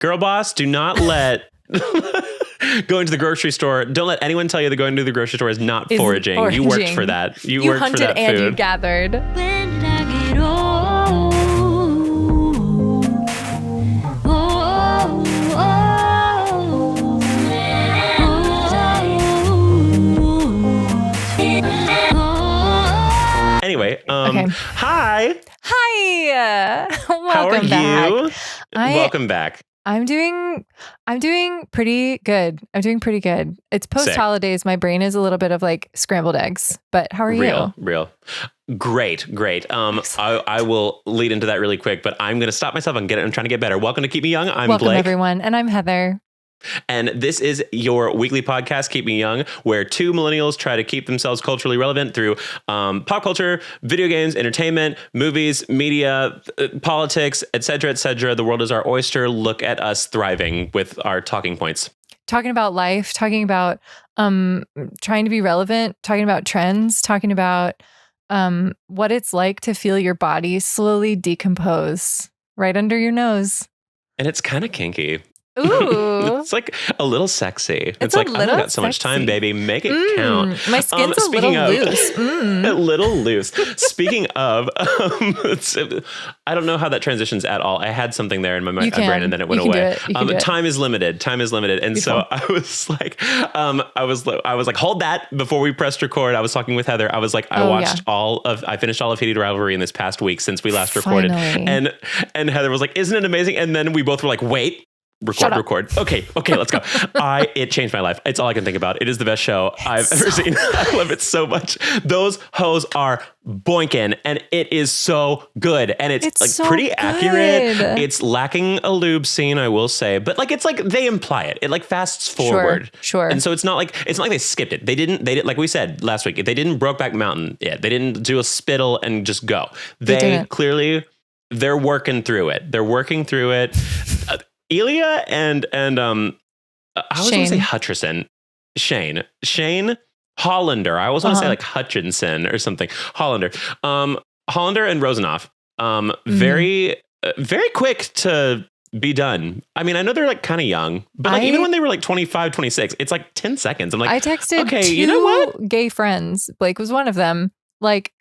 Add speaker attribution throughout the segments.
Speaker 1: Girl boss, do not let going to the grocery store. Don't let anyone tell you that going to the grocery store is not foraging. You worked for that. You worked
Speaker 2: hunted
Speaker 1: for that
Speaker 2: and
Speaker 1: food.
Speaker 2: you gathered.
Speaker 3: When did I get old?
Speaker 1: Anyway,
Speaker 2: Okay.
Speaker 1: Hi.
Speaker 2: Welcome
Speaker 1: How are
Speaker 2: back.
Speaker 1: you? Welcome back.
Speaker 2: I'm doing pretty good. It's post holidays. My brain is a little bit of like scrambled eggs. But how are you?
Speaker 1: Real. Great. I will lead into that really quick, but I'm going to stop myself. I'm trying to get better. Welcome to Keep Me Young. I'm
Speaker 2: Welcome
Speaker 1: Blake.
Speaker 2: everyone, and I'm Heather.
Speaker 1: And this is your weekly podcast, Keep Me Young, where two millennials try to keep themselves culturally relevant through pop culture, video games, entertainment, movies, media, politics, etc., etc. The world is our oyster. Look at us thriving with our talking points.
Speaker 2: Talking about life, talking about trying to be relevant, talking about trends, talking about what it's like to feel your body slowly decompose right under your nose.
Speaker 1: And it's kind of kinky.
Speaker 2: Ooh.
Speaker 1: It's like a little sexy.
Speaker 2: It's
Speaker 1: like,
Speaker 2: a
Speaker 1: I've
Speaker 2: little
Speaker 1: got so much time,
Speaker 2: sexy.
Speaker 1: baby. Make it count.
Speaker 2: My skin's a little loose.
Speaker 1: A little loose. Speaking of, I don't know how that transitions at all. I had something there in my brain and then it went away. Time is limited. And so I was like, I was like, hold that before we pressed record. I was talking with Heather. I was like, I finished all of Heated Rivalry in this past week since we last recorded. And Heather was like, isn't it amazing? And then we both were like, wait. Record. Okay, let's go. It changed my life. It's all I can think about. It is the best show I've ever seen. I love it so much. Those hoes are boinking, and it is so good. And it's like
Speaker 2: so
Speaker 1: pretty
Speaker 2: good.
Speaker 1: accurate. It's lacking a lube scene, I will say, but like it's like they imply it. It like fasts forward.
Speaker 2: Sure.
Speaker 1: And so it's not like they skipped it. They didn't like we said last week. They didn't Brokeback Mountain yet. They didn't do a spittle and just go. They clearly they're working through it. Elia and I was going to say Hutcherson. Shane Hollander. I always want to say like Hutchinson or something. Hollander. Hollander and Rosenoff. Very quick to be done. I mean, I know they're like kind of young, but like even when they were like 25, 26, it's like 10 seconds. I'm like,
Speaker 2: I texted
Speaker 1: okay,
Speaker 2: two
Speaker 1: you know what?
Speaker 2: gay friends. Blake was one of them. Like,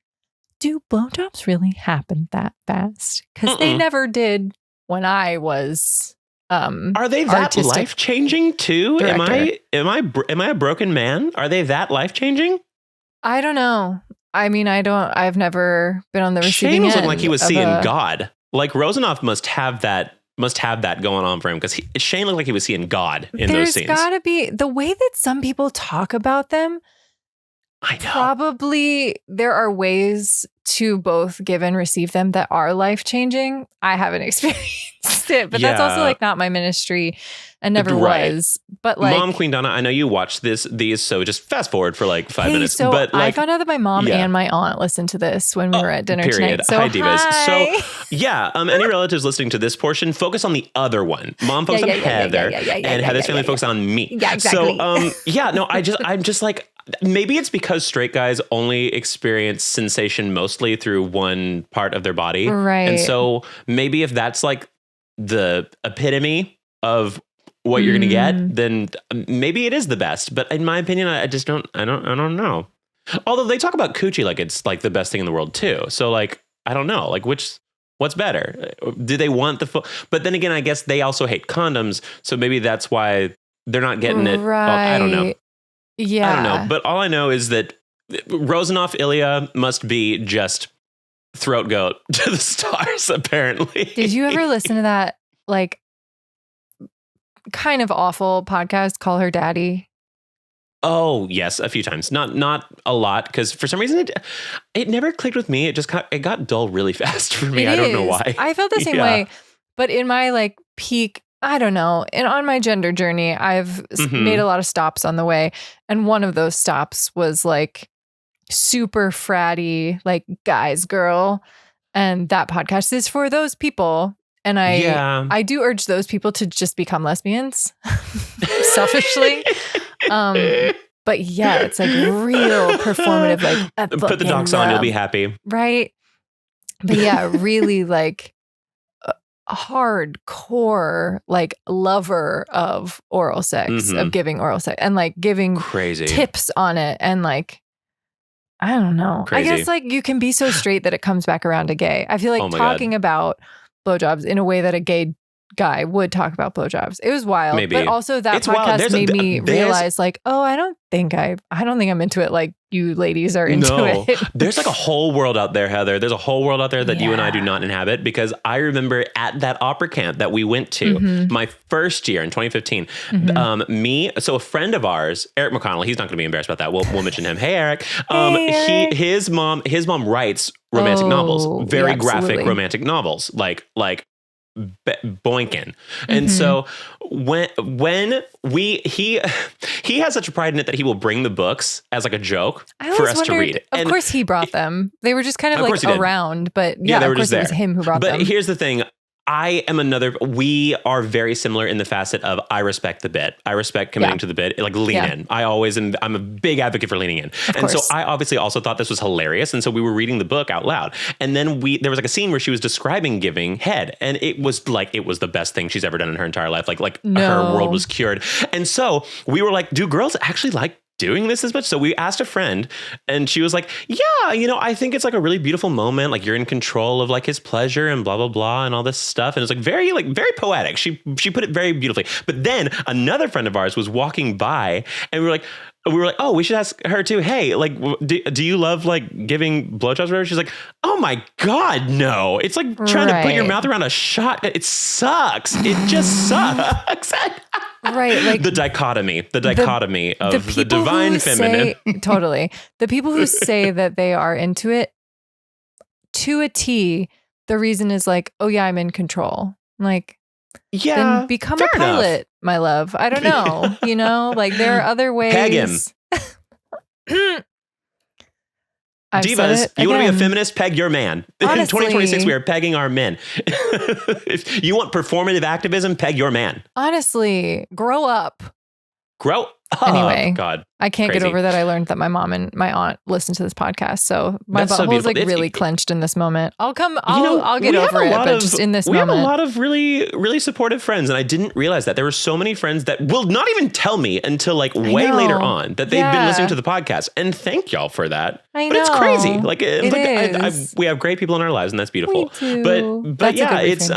Speaker 2: do blowjobs really happen that fast? Because they never did when I was.
Speaker 1: Are they that life changing too?
Speaker 2: Director.
Speaker 1: Am I a broken man? Are they that life changing?
Speaker 2: I don't know. I mean, I've never been on the receiving
Speaker 1: Shane was
Speaker 2: end.
Speaker 1: looking like he was seeing God. Like Rosenoff must have that going on for him because Shane looked like he was seeing God in those scenes.
Speaker 2: There's gotta be the way that some people talk about them.
Speaker 1: I know.
Speaker 2: Probably there are ways to both give and receive them that are life changing. I haven't experienced it, but that's also like not my ministry and never was. But like,
Speaker 1: Mom, Queen Donna, I know you watched these, so just fast forward for like 5 minutes.
Speaker 2: So
Speaker 1: but like,
Speaker 2: I found out that my mom and my aunt listened to this when we were at dinner tonight. So
Speaker 1: hi, divas.
Speaker 2: Hi.
Speaker 1: So yeah, any relatives listening to this portion, focus on the other one. Mom focus on Heather, and Heather's family focus on me.
Speaker 2: Yeah, exactly.
Speaker 1: So I'm just like. Maybe it's because straight guys only experience sensation mostly through one part of their body.
Speaker 2: Right.
Speaker 1: And so maybe if that's like the epitome of what you're going to get, then maybe it is the best. But in my opinion, I don't know. Although they talk about coochie like it's like the best thing in the world too. So like, I don't know, like what's better? Do they want the but then again, I guess they also hate condoms. So maybe that's why they're not getting it.
Speaker 2: Right.
Speaker 1: Well, I don't know.
Speaker 2: Yeah.
Speaker 1: I don't know. But all I know is that Rosenoff Ilya must be just throat goat to the stars, apparently.
Speaker 2: Did you ever listen to that, like, kind of awful podcast, Call Her Daddy?
Speaker 1: Oh, yes, a few times. Not a lot, because for some reason it never clicked with me. It got dull really fast for me. I don't know why.
Speaker 2: I felt the same way. But in my like peak, I don't know. And on my gender journey, I've made a lot of stops on the way. And one of those stops was like super fratty, like guys, girl. And that podcast is for those people. And I do urge those people to just become lesbians selfishly. But yeah, it's like real performative. Like
Speaker 1: put the docs on, you'll be happy.
Speaker 2: Right. But yeah, really like hardcore like lover of oral sex, of giving oral sex and like giving tips on it. And like, I don't know. Crazy. I guess like you can be so straight that it comes back around to gay. I feel like talking about blowjobs in a way that a gay guy would talk about blowjobs. It was wild. Maybe. But also that podcast made me realize like, oh, I don't think I'm into it like you ladies are into it.
Speaker 1: There's like a whole world out there, Heather. There's a whole world out there that you and I do not inhabit, because I remember at that opera camp that we went to my first year in 2015, so a friend of ours, Eric McConnell, he's not going to be embarrassed about that. We'll mention him. Hey, Eric. His mom writes romantic novels, very graphic romantic novels, like boinking. And so when he has such a pride in it that he will bring the books as like a joke for us to read.
Speaker 2: Of course he brought them. They were just kind of like around, but yeah, of course it was him who brought them.
Speaker 1: But here's the thing. We are very similar in the facet of I respect the bit. I respect committing to the bit, like lean in. I'm a big advocate for leaning in. And so I obviously also thought this was hilarious. And so we were reading the book out loud. And then there was like a scene where she was describing giving head. And it was the best thing she's ever done in her entire life. Like her world was cured. And so we were like, do girls actually like doing this as much? So we asked a friend and she was like, yeah, I think it's like a really beautiful moment. Like you're in control of like his pleasure and blah, blah, blah, and all this stuff. And it's like very poetic. She put it very beautifully. But then another friend of ours was walking by and we were like, oh, we should ask her too. Hey, like, do you love like giving blowjobs or whatever? She's like, oh my God, no. It's like trying to put your mouth around a shotgun. It sucks. It just sucks.
Speaker 2: Right. Like
Speaker 1: the dichotomy of the divine feminine.
Speaker 2: Totally. The people who say that they are into it to a T, the reason is like, oh yeah, I'm in control. Like, then become a pilot, enough. My love. I don't know. Like there are other ways.
Speaker 1: Peg him. Divas, you want to be a feminist? Peg your man. Honestly, in 2026, we are pegging our men. If you want performative activism, peg your man.
Speaker 2: Honestly, grow up.
Speaker 1: Anyway, God,
Speaker 2: I can't get over that. I learned that my mom and my aunt listen to this podcast, so my butthole is like really clenched in this moment. I'll get over it, but just in this moment, we
Speaker 1: have a lot of really, really supportive friends, and I didn't realize that there were so many friends that will not even tell me until like way later on that they've been listening to the podcast, and thank y'all for that.
Speaker 2: I know,
Speaker 1: but it's crazy. Like,
Speaker 2: is.
Speaker 1: We have great people in our lives, and that's beautiful. But yeah, it's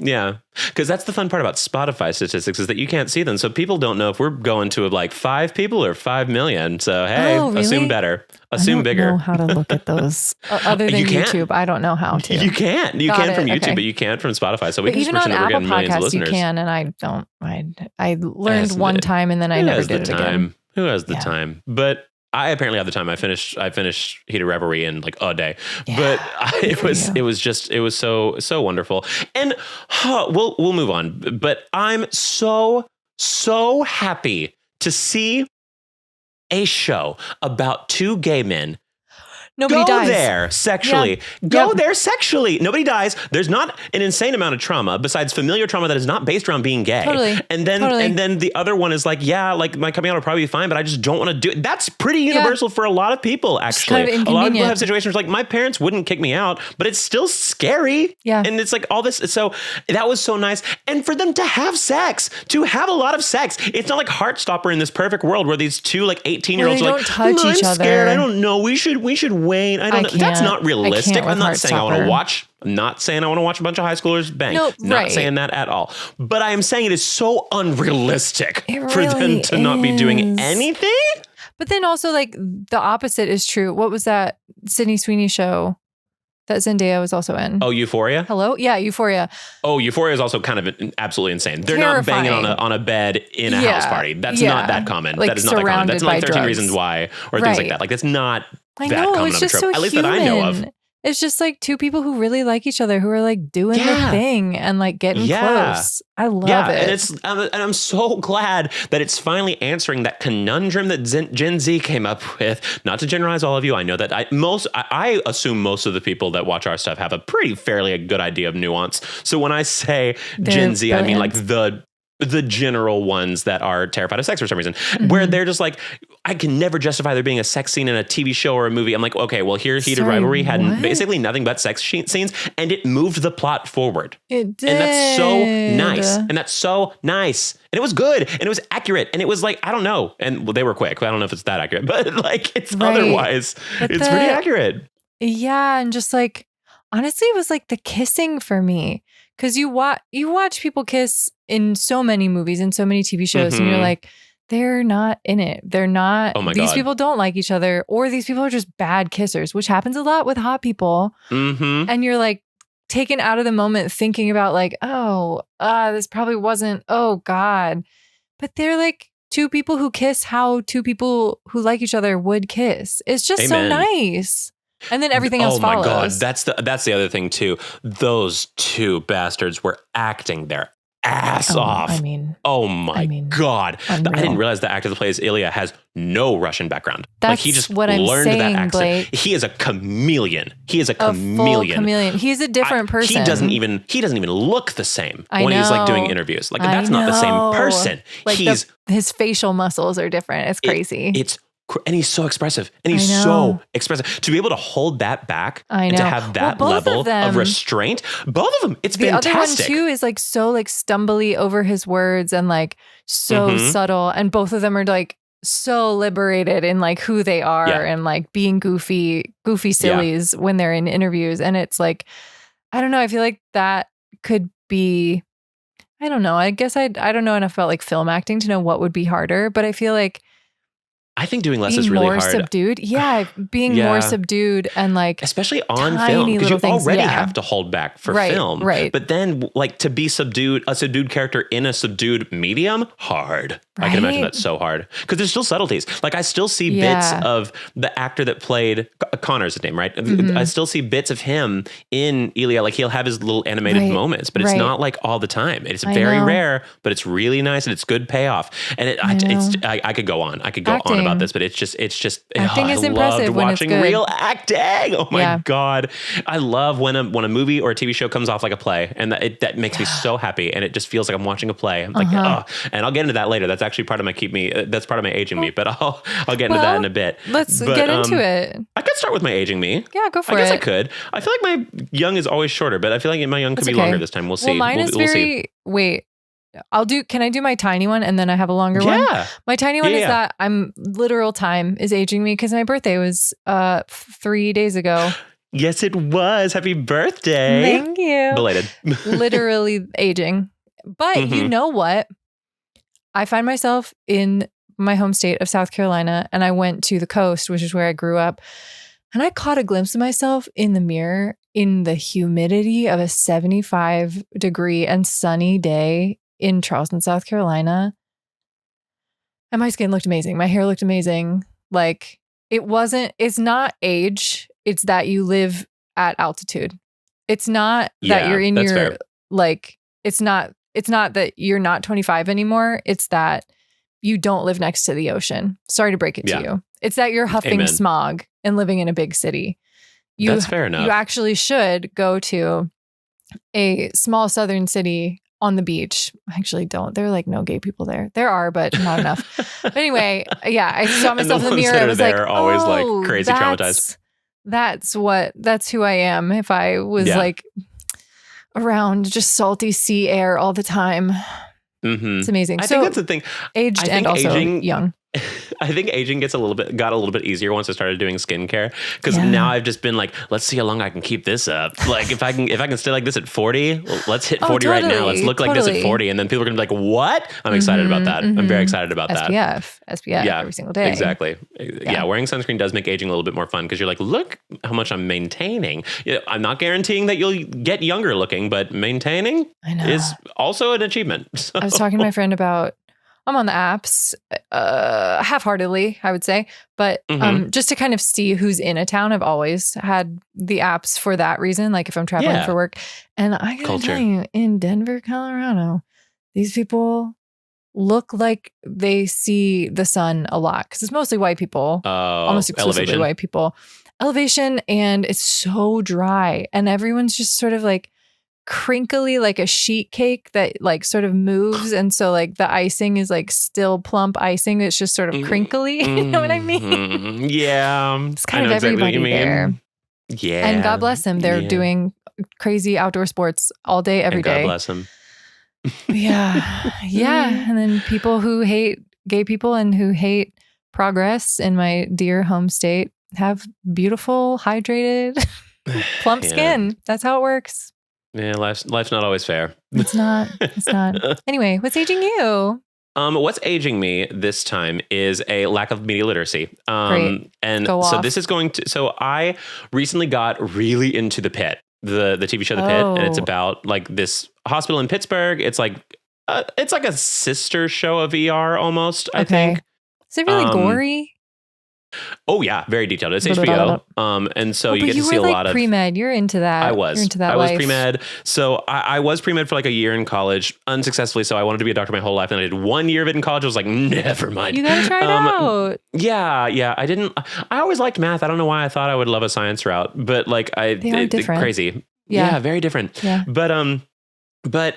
Speaker 1: yeah, because that's the fun part about Spotify statistics is that you can't see them, so people don't know if we're going to like 5 people or 5 million. So hey, really? Assume better, assume bigger.
Speaker 2: I don't know how to look at those other than YouTube. I can how to.
Speaker 1: You can from YouTube, but you can't from Spotify. So we can
Speaker 2: even on Apple Podcasts you can, and I don't. I learned one time, and then I never did it again.
Speaker 1: Who has the time? But I apparently have the time. I finished Heated Revelry in like a day, but it was so wonderful. And we'll move on. But I'm so happy to see a show about 2 gay men.
Speaker 2: Nobody dies.
Speaker 1: There sexually. Go there sexually. Nobody dies. There's not an insane amount of trauma besides familiar trauma that is not based around being gay.
Speaker 2: Totally.
Speaker 1: And then the other one is like, like my coming out will probably be fine, but I just don't want to do it. That's pretty universal for a lot of people, actually.
Speaker 2: Kind of
Speaker 1: a lot of people have situations like my parents wouldn't kick me out, but it's still scary.
Speaker 2: Yeah.
Speaker 1: And it's like all this. So that was so nice. And for them to have sex, to have a lot of sex. It's not like Heartstopper in this perfect world where these 2 like 18-year-olds are like,
Speaker 2: touch each other.
Speaker 1: Scared. I don't know. We should wait. I don't know. That's not realistic. I'm not saying I want to watch. I'm not saying I want to watch a bunch of high schoolers bang.
Speaker 2: No,
Speaker 1: not saying that at all. But I am saying it is so unrealistic for them to not be doing anything.
Speaker 2: But then also like the opposite is true. What was that Sydney Sweeney show that Zendaya was also in?
Speaker 1: Oh, Euphoria?
Speaker 2: Hello? Yeah, Euphoria.
Speaker 1: Oh, Euphoria is also kind of absolutely insane. They're not banging on a bed in a house party. That's not that common.
Speaker 2: Like
Speaker 1: that is not that common. That's not like 13 Reasons Why or things like that. Like that's not that common of a trope. At least that I know of.
Speaker 2: It's just like 2 people who really like each other, who are like doing the thing and like getting close. I love it.
Speaker 1: And I'm so glad that it's finally answering that conundrum that Gen Z came up with. Not to generalize all of you. I know that I assume most of the people that watch our stuff have a fairly good idea of nuance. So when I say Gen Z, I mean like the general ones that are terrified of sex for some reason, where they're just like, I can never justify there being a sex scene in a TV show or a movie. I'm like, okay, well, here Heated Rivalry had basically nothing but sex scenes, and it moved the plot forward.
Speaker 2: It did.
Speaker 1: And that's so nice. And that's so nice. And it was good. And it was accurate. And it was like, I don't know. And well, they were quick. I don't know if it's that accurate, but like it's otherwise, it's pretty accurate.
Speaker 2: Yeah. And just like, honestly, it was like the kissing for me. Because you watch people kiss in so many movies and so many TV shows, and you're like, they're not in it. They're not. Oh my God. These people don't like each other, or these people are just bad kissers, which happens a lot with hot people. And you're like taken out of the moment thinking about like, oh, this probably wasn't, oh God. But they're like two people who kiss how two people who like each other would kiss. It's just so nice. And then everything else follows. Oh my God.
Speaker 1: That's the other thing too. Those two bastards were acting their ass off. Oh my God.
Speaker 2: Unreal.
Speaker 1: I didn't realize the actor that plays Ilya has no Russian background. That's he just learned that accent. Blake. He is a chameleon. He is a chameleon.
Speaker 2: Full chameleon. He's a different person.
Speaker 1: He doesn't even look the same when he's like doing interviews. Like that's not the same person.
Speaker 2: Like his facial muscles are different. It's crazy.
Speaker 1: And he's so expressive. And he's so expressive. To be able to hold that back and to have that level of restraint, both of them, it's fantastic.
Speaker 2: The other one too is like so like stumbly over his words and like so subtle. And both of them are like so liberated in like who they are and like being goofy sillies when they're in interviews. And it's like, I don't know. I feel like that could be, I don't know. I guess I don't know enough about like film acting to know what would be harder, but I feel like
Speaker 1: I think doing less is really hard.
Speaker 2: More subdued. Yeah. Being more subdued and like.
Speaker 1: Especially on film. Because you already have to hold back for film.
Speaker 2: Right.
Speaker 1: But then like to be a subdued character in a subdued medium, hard. Right? I can imagine that's so hard. Because there's still subtleties. Like I still see bits of the actor that played, Connor's his name, right? I still see bits of him in Ilya. Like he'll have his little animated moments, but it's not like all the time. It's very rare, but it's really nice and it's good payoff. And I could go on. I could go on about this, but it's just
Speaker 2: acting is impressive when it's good.
Speaker 1: Real acting. Oh my God. I love when a movie or a TV show comes off like a play, and that makes me so happy, and it just feels like I'm watching a play. I'm like, and I'll get into that later. That's actually part of my that's part of my aging me, but I'll get into that in a bit.
Speaker 2: Let's get into it.
Speaker 1: I could start with my aging me.
Speaker 2: Yeah, go for it.
Speaker 1: I guess I could. I feel like my young is always shorter, but I feel like my young could be longer this time. We'll see.
Speaker 2: Well, mine is wait. Can I do my tiny one and then I have a longer one?
Speaker 1: Yeah.
Speaker 2: My tiny one is that literal time is aging me because my birthday was 3 days ago.
Speaker 1: Yes, it was. Happy birthday.
Speaker 2: Thank you.
Speaker 1: Belated.
Speaker 2: Literally aging. But you know what? I find myself in my home state of South Carolina, and I went to the coast, which is where I grew up. And I caught a glimpse of myself in the mirror in the humidity of a 75-degree and sunny day in Charleston, South Carolina. And my skin looked amazing. My hair looked amazing. Like it's not age. It's that you live at altitude. It's not that you're in your, fair. Like, it's not that you're not 25 anymore. It's that you don't live next to the ocean. Sorry to break it to you. It's that you're huffing smog and living in a big city.
Speaker 1: That's fair enough.
Speaker 2: You actually should go to a small southern city on the beach. Actually, don't. There are like no gay people there. There are, but not enough. But anyway, I saw myself in the mirror. I was like,
Speaker 1: always like crazy traumatized.
Speaker 2: That's who I am. If I was like around just salty sea air all the time. It's amazing.
Speaker 1: I think that's the thing.
Speaker 2: Aged and also young.
Speaker 1: I think aging got a little bit easier once I started doing skincare, because now I've just been like, let's see how long I can keep this up. Like if I can stay like this at 40, let's hit 40 right now. Let's look like this at 40, and then people are gonna be like, what? I'm excited about that. I'm very excited about that.
Speaker 2: SPF every single day.
Speaker 1: Exactly. Yeah, wearing sunscreen does make aging a little bit more fun, because you're like, look how much I'm maintaining. I'm not guaranteeing that you'll get younger looking, but maintaining is also an achievement. So.
Speaker 2: I was talking to my friend about, I'm on the apps half-heartedly, I would say. But just to kind of see who's in a town, I've always had the apps for that reason, like if I'm traveling for work. And I gotta tell you, in Denver, Colorado, these people look like they see the sun a lot, because it's mostly white people, almost exclusively white people. Elevation, and it's so dry. And everyone's just sort of like crinkly, like a sheet cake that like sort of moves. And so like the icing is like still plump icing. It's just sort of crinkly. You know what I mean?
Speaker 1: Yeah.
Speaker 2: It's kind of everybody there.
Speaker 1: Yeah.
Speaker 2: And God bless them. They're doing crazy outdoor sports all day, every day.
Speaker 1: God bless them.
Speaker 2: Yeah. And then people who hate gay people and who hate progress in my dear home state have beautiful, hydrated, plump skin. That's how it works.
Speaker 1: Yeah, life's not always fair.
Speaker 2: It's not. Anyway, what's aging you?
Speaker 1: What's aging me this time is a lack of media literacy.
Speaker 2: Great.
Speaker 1: And
Speaker 2: Go
Speaker 1: so
Speaker 2: off.
Speaker 1: this is going to, so I recently got really into The Pit, the TV show The Pit, and it's about like this hospital in Pittsburgh. It's like a sister show of ER almost, I think.
Speaker 2: Is it really gory?
Speaker 1: Oh yeah, very detailed. It's HBO. And so you get to see a lot of
Speaker 2: pre-med. You're into that.
Speaker 1: I was.
Speaker 2: You're into that
Speaker 1: I was
Speaker 2: life.
Speaker 1: pre-med. So I was pre-med for like a year in college, unsuccessfully. So I wanted to be a doctor my whole life. And I did 1 year of it in college. I was like, never mind.
Speaker 2: You gotta try it out.
Speaker 1: Yeah. I always liked math. I don't know why I thought I would love a science route, but like
Speaker 2: they are different.
Speaker 1: Crazy.
Speaker 2: Yeah,
Speaker 1: very different.
Speaker 2: Yeah.
Speaker 1: But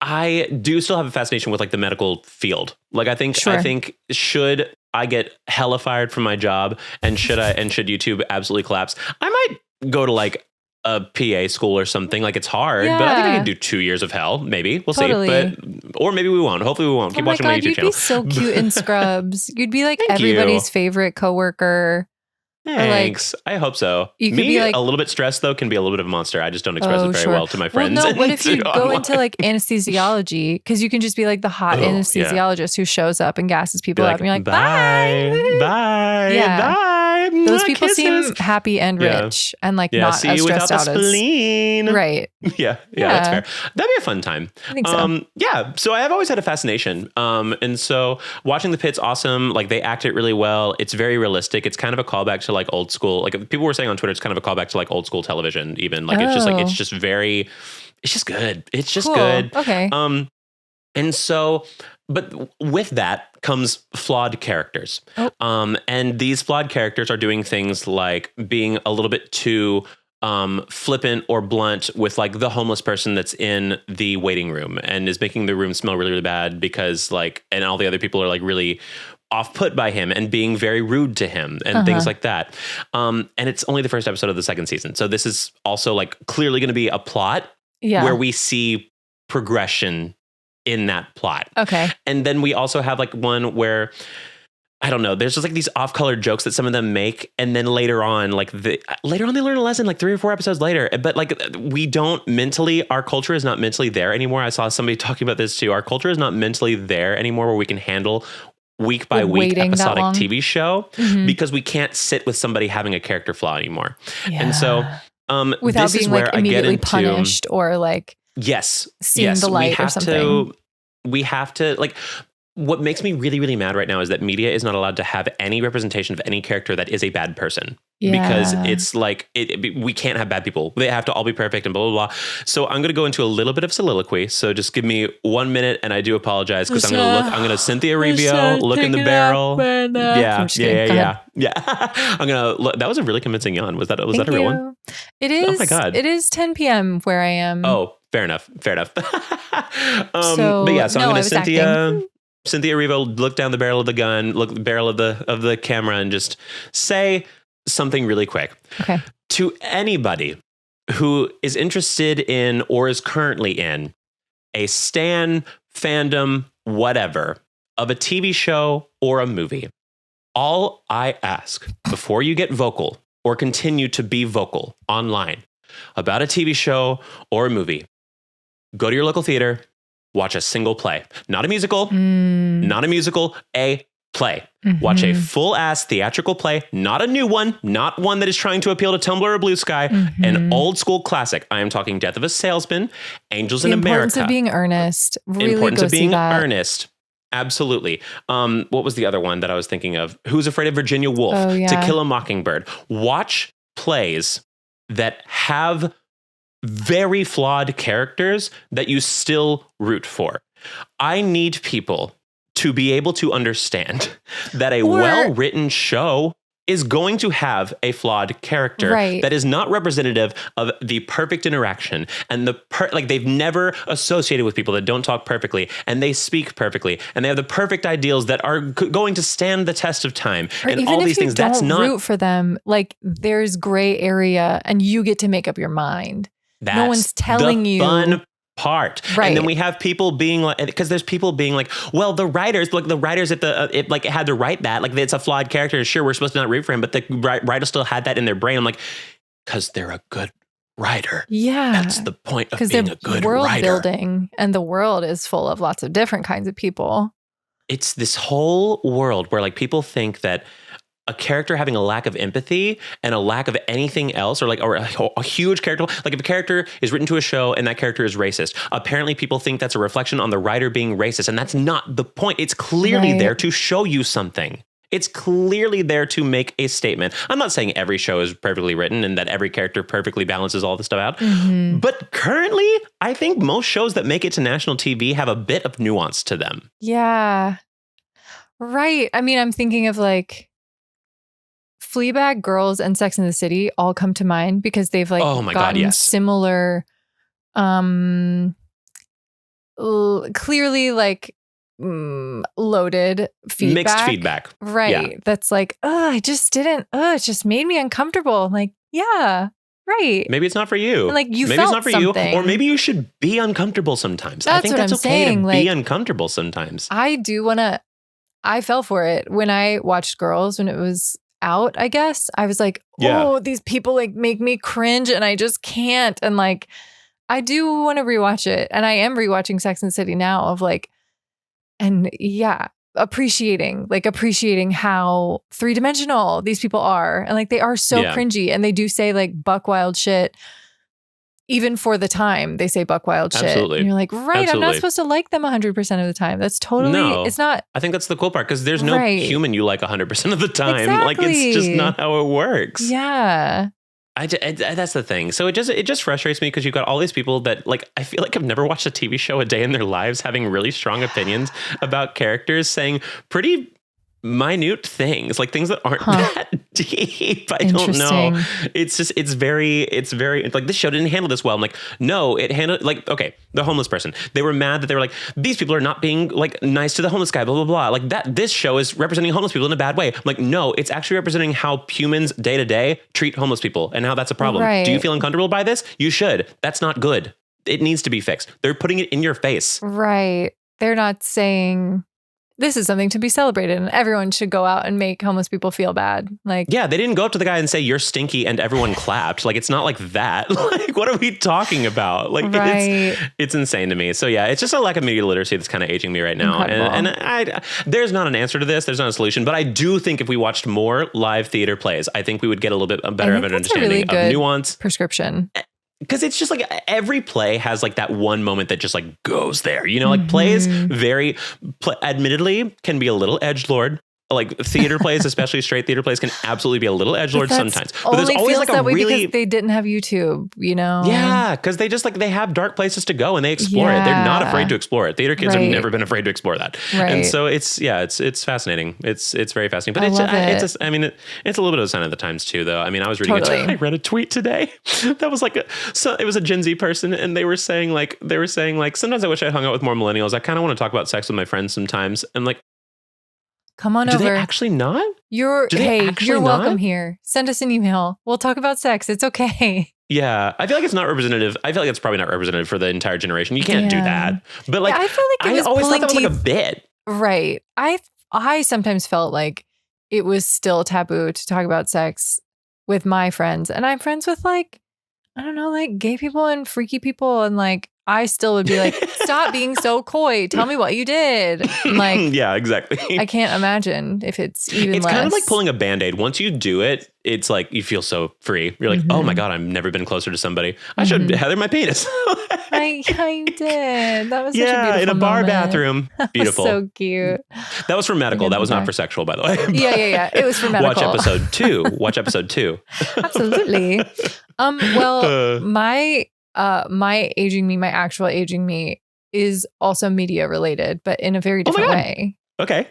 Speaker 1: I do still have a fascination with like the medical field. Like I think should I get hella fired from my job and should YouTube absolutely collapse, I might go to like a PA school or something. Like it's hard, but I think I can do 2 years of hell. Maybe we'll see, or maybe we won't. Hopefully we won't. Keep watching my YouTube channel.
Speaker 2: You'd be so cute in Scrubs. You'd be like everybody's favorite coworker.
Speaker 1: Thanks. I hope so.
Speaker 2: You could
Speaker 1: Me,
Speaker 2: be like,
Speaker 1: a little bit stressed though, can be a little bit of a monster. I just don't express it very well to my friends.
Speaker 2: Well, no, what if you go into like anesthesiology? Because you can just be like the hot anesthesiologist who shows up and gasses people up, and you're like, bye. Those people seem happy and rich and like not
Speaker 1: see
Speaker 2: as
Speaker 1: you
Speaker 2: stressed
Speaker 1: without
Speaker 2: out
Speaker 1: the spleen.
Speaker 2: Right.
Speaker 1: Yeah, that's fair. That'd be a fun time.
Speaker 2: I think so.
Speaker 1: So I have always had a fascination. And so watching The Pit's awesome. Like they act it really well. It's very realistic. It's kind of a callback to like old school. Like people were saying on Twitter, it's kind of a callback to like old school television. Even like it's just good. It's just good.
Speaker 2: Okay.
Speaker 1: And so, but with that comes flawed characters. And these flawed characters are doing things like being a little bit too flippant or blunt with like the homeless person that's in the waiting room and is making the room smell really, really bad because like, and all the other people are like really off-put by him and being very rude to him and things like that. And it's only the first episode of the second season. So this is also like clearly going to be a plot where we see progression in that plot.
Speaker 2: Okay.
Speaker 1: And then we also have like one where, I don't know, there's just like these off-colored jokes that some of them make. And then later on they learn a lesson like 3 or 4 episodes later. But like our culture is not mentally there anymore. I saw somebody talking about this too. Our culture is not mentally there anymore where we can handle week by week episodic TV show because we can't sit with somebody having a character flaw anymore. Yeah. And so
Speaker 2: without
Speaker 1: this
Speaker 2: being
Speaker 1: is where
Speaker 2: like
Speaker 1: I get
Speaker 2: immediately
Speaker 1: into,
Speaker 2: punished or like seeing the light or something.
Speaker 1: We have to like, what makes me really, really mad right now is that media is not allowed to have any representation of any character that is a bad person. Because it's like, we can't have bad people. They have to all be perfect and blah, blah, blah. So I'm going to go into a little bit of soliloquy. So just give me 1 minute and I do apologize because I'm going to Cynthia Revio, look in the barrel. Yeah. I'm going to look. That was a really convincing yawn. Was that a real one?
Speaker 2: It is.
Speaker 1: Oh my God.
Speaker 2: It is 10 p.m. where I am.
Speaker 1: Oh, fair enough.
Speaker 2: So
Speaker 1: I'm going to Cynthia Erivo look down the barrel of the gun, look at the barrel of the camera, and just say something really quick.
Speaker 2: Okay.
Speaker 1: To anybody who is interested in or is currently in a stan, fandom, whatever, of a TV show or a movie, all I ask before you get vocal or continue to be vocal online about a TV show or a movie, go to your local theater, watch a single play, not a musical, a play. Watch a full ass theatrical play, not a new one, not one that is trying to appeal to Tumblr or Blue Sky, an old school classic. I am talking Death of a Salesman, Angels in America.
Speaker 2: The importance of being earnest. Really
Speaker 1: importance
Speaker 2: go
Speaker 1: of being
Speaker 2: see that.
Speaker 1: earnest. Absolutely. What was the other one that I was thinking of? Who's Afraid of Virginia Woolf? To Kill a Mockingbird. Watch plays that have very flawed characters that you still root for. I need people to be able to understand that a well-written show is going to have a flawed character that is not representative of the perfect interaction and they've never associated with people that don't talk perfectly and they speak perfectly and they have the perfect ideals that are going to stand the test of time
Speaker 2: or
Speaker 1: and
Speaker 2: even
Speaker 1: all
Speaker 2: if
Speaker 1: these
Speaker 2: you
Speaker 1: things.
Speaker 2: Don't
Speaker 1: that's not
Speaker 2: root for them. Like there's gray area and you get to make up your mind. No one's telling you.
Speaker 1: Fun part.
Speaker 2: Right.
Speaker 1: And then we have people being like, because there's people being like, well, the writers at it had to write that, like it's a flawed character. And sure, we're supposed to not root for him, but the writer still had that in their brain. I'm like, because they're a good writer.
Speaker 2: Yeah.
Speaker 1: That's the point of being a good
Speaker 2: world
Speaker 1: writer.
Speaker 2: Building, and the world is full of lots of different kinds of people.
Speaker 1: It's this whole world where like people think that a character having a lack of empathy and a lack of anything else, or a huge character, like if a character is written to a show and that character is racist, apparently people think that's a reflection on the writer being racist. And that's not the point. It's clearly there to show you something. It's clearly there to make a statement. I'm not saying every show is perfectly written and that every character perfectly balances all this stuff out. Mm-hmm. But currently, I think most shows that make it to national TV have a bit of nuance to them.
Speaker 2: Yeah. Right. I mean, I'm thinking of like Fleabag, Girls, and Sex and the City all come to mind because they've like gotten similar, clearly like loaded feedback.
Speaker 1: Mixed feedback.
Speaker 2: Right. Yeah. That's like, it just made me uncomfortable. I'm like, yeah, right.
Speaker 1: Maybe it's not for you.
Speaker 2: And like maybe
Speaker 1: it's not for
Speaker 2: something.
Speaker 1: you, or maybe you should be uncomfortable sometimes. I think that's okay saying. To be uncomfortable sometimes.
Speaker 2: I fell for it when I watched Girls when it was out, I guess. I was like, these people like make me cringe and I just can't. And like, I do want to rewatch it. And I am rewatching Sex and the City now of like, and yeah, appreciating how three-dimensional these people are. And like, they are so cringy and they do say like buck wild shit. Even for the time, they say buck wild shit.
Speaker 1: Absolutely.
Speaker 2: And you're like, right, I'm not supposed to like them 100% of the time. That's totally, it's not.
Speaker 1: I think that's the cool part because there's no human you like 100% of the time. Exactly. Like, it's just not how it works.
Speaker 2: Yeah.
Speaker 1: That's the thing. So it just frustrates me because you've got all these people that like, I feel like have never watched a TV show a day in their lives having really strong opinions about characters saying pretty minute things, like things that aren't that deep. I don't know. It's very like this show didn't handle this well. I'm like, no, it handled like, okay, the homeless person. They were mad that they were like, these people are not being like nice to the homeless guy, blah, blah, blah. Like that, this show is representing homeless people in a bad way. I'm like, no, it's actually representing how humans day to day treat homeless people and how that's a problem. Right. Do you feel uncomfortable by this? You should. That's not good. It needs to be fixed. They're putting it in your face.
Speaker 2: Right. They're not saying this is something to be celebrated and everyone should go out and make homeless people feel bad. Like,
Speaker 1: yeah, they didn't go up to the guy and say, you're stinky and everyone clapped. Like, it's not like that. Like, what are we talking about? Like, it's insane to me. So yeah, it's just a lack of media literacy that's kind of aging me right now. Incredible. And I there's not an answer to this. There's not a solution, but I do think if we watched more live theater plays, I think we would get a little bit better of an understanding of nuance.
Speaker 2: Prescription.
Speaker 1: Because it's just like every play has like that one moment that just like goes there, you know, like plays admittedly can be a little edgelord. Like theater plays, especially straight theater plays, can absolutely be a little edgelord sometimes. But there's always like a really
Speaker 2: because they didn't have YouTube, you know?
Speaker 1: Yeah, because they just like they have dark places to go and they explore it. They're not afraid to explore it. Theater kids have never been afraid to explore that. Right. And so it's fascinating. It's very fascinating. But it's a little bit of a sign of the times too, though. I mean, I was reading I read a tweet today that was like it was a Gen Z person, and they were saying like sometimes I wish I hung out with more millennials. I kind of want to talk about sex with my friends sometimes, and like.
Speaker 2: Come on over.
Speaker 1: Do they actually not?
Speaker 2: You're welcome here. Send us an email. We'll talk about sex. It's okay.
Speaker 1: Yeah. I feel like it's not representative. I feel like it's probably not representative for the entire generation. You can't do that. But like,
Speaker 2: I feel like I always thought that was like a
Speaker 1: bit.
Speaker 2: Right. I sometimes felt like it was still taboo to talk about sex with my friends. And I'm friends with like, I don't know, like gay people and freaky people. And like, I still would be like, stop being so coy. Tell me what you did. Like,
Speaker 1: yeah, exactly.
Speaker 2: I can't imagine if it's even
Speaker 1: It's
Speaker 2: less.
Speaker 1: kind of like pulling a Band-Aid. Once you do it, it's like you feel so free. You're like, oh my God, I've never been closer to somebody. I should heather my penis.
Speaker 2: I did. That was such a beautiful
Speaker 1: in a bar
Speaker 2: moment.
Speaker 1: Bathroom. Beautiful.
Speaker 2: So cute.
Speaker 1: That was for medical. That was not for sexual, by the way.
Speaker 2: Yeah. It was for medical.
Speaker 1: Watch episode 2.
Speaker 2: Absolutely. Well, my aging me, my actual aging me is also media related, but in a very different way.
Speaker 1: Okay.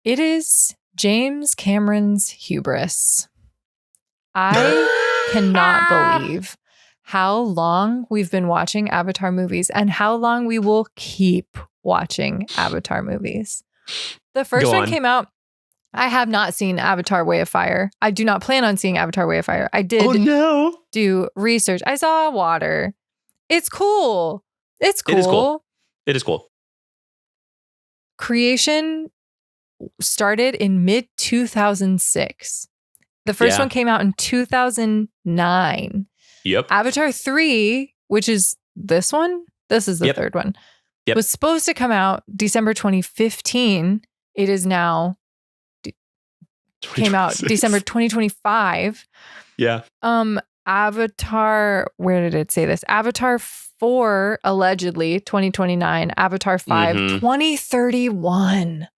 Speaker 2: It is James Cameron's hubris. I cannot believe how long we've been watching Avatar movies and how long we will keep watching Avatar movies. The first one came out. I have not seen Avatar Way of Fire. I do not plan on seeing Avatar Way of Fire. I did do research. I saw water. It's cool. It's cool.
Speaker 1: It is cool. It is cool.
Speaker 2: Creation started in mid-2006. The first one came out in 2009.
Speaker 1: Yep.
Speaker 2: Avatar 3, which is this one. This is the third one.
Speaker 1: Yep.
Speaker 2: Was supposed to come out December 2015. It is now came out December 2025.
Speaker 1: Yeah.
Speaker 2: Avatar, where did it say this? Avatar 4, allegedly 2029. Avatar 5, 2031.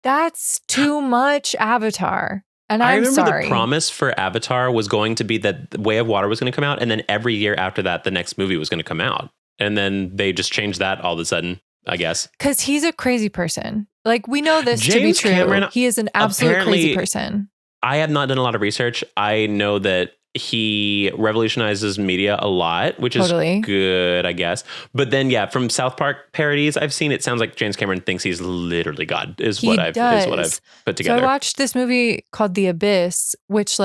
Speaker 2: That's too much Avatar. And
Speaker 1: I
Speaker 2: I'm
Speaker 1: remember
Speaker 2: sorry.
Speaker 1: The promise for Avatar was going to be that Way of Water was going to come out. And then every year after that, the next movie was going to come out. And then they just changed that all of a sudden, I guess.
Speaker 2: Because he's a crazy person. Like, we know this
Speaker 1: James
Speaker 2: to be true.
Speaker 1: Cameron,
Speaker 2: he is an absolute crazy person.
Speaker 1: I have not done a lot of research. I know that he revolutionizes media a lot, which is good, I guess. But then, from South Park parodies I've seen, it sounds like James Cameron thinks he's literally God, is what I've put together.
Speaker 2: So I watched this movie called The Abyss, which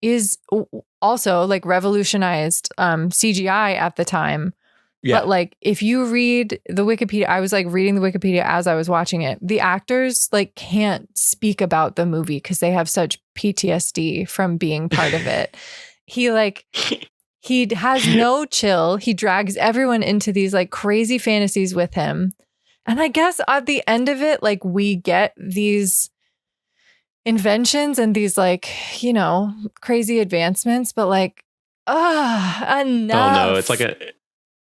Speaker 2: is also revolutionized CGI at the time. Yeah. But if you read the Wikipedia, I was reading the Wikipedia as I was watching it. The actors can't speak about the movie because they have such PTSD from being part of it. He has no chill. He drags everyone into these crazy fantasies with him. And I guess at the end of it, we get these inventions and these crazy advancements, but enough.
Speaker 1: Oh no, it's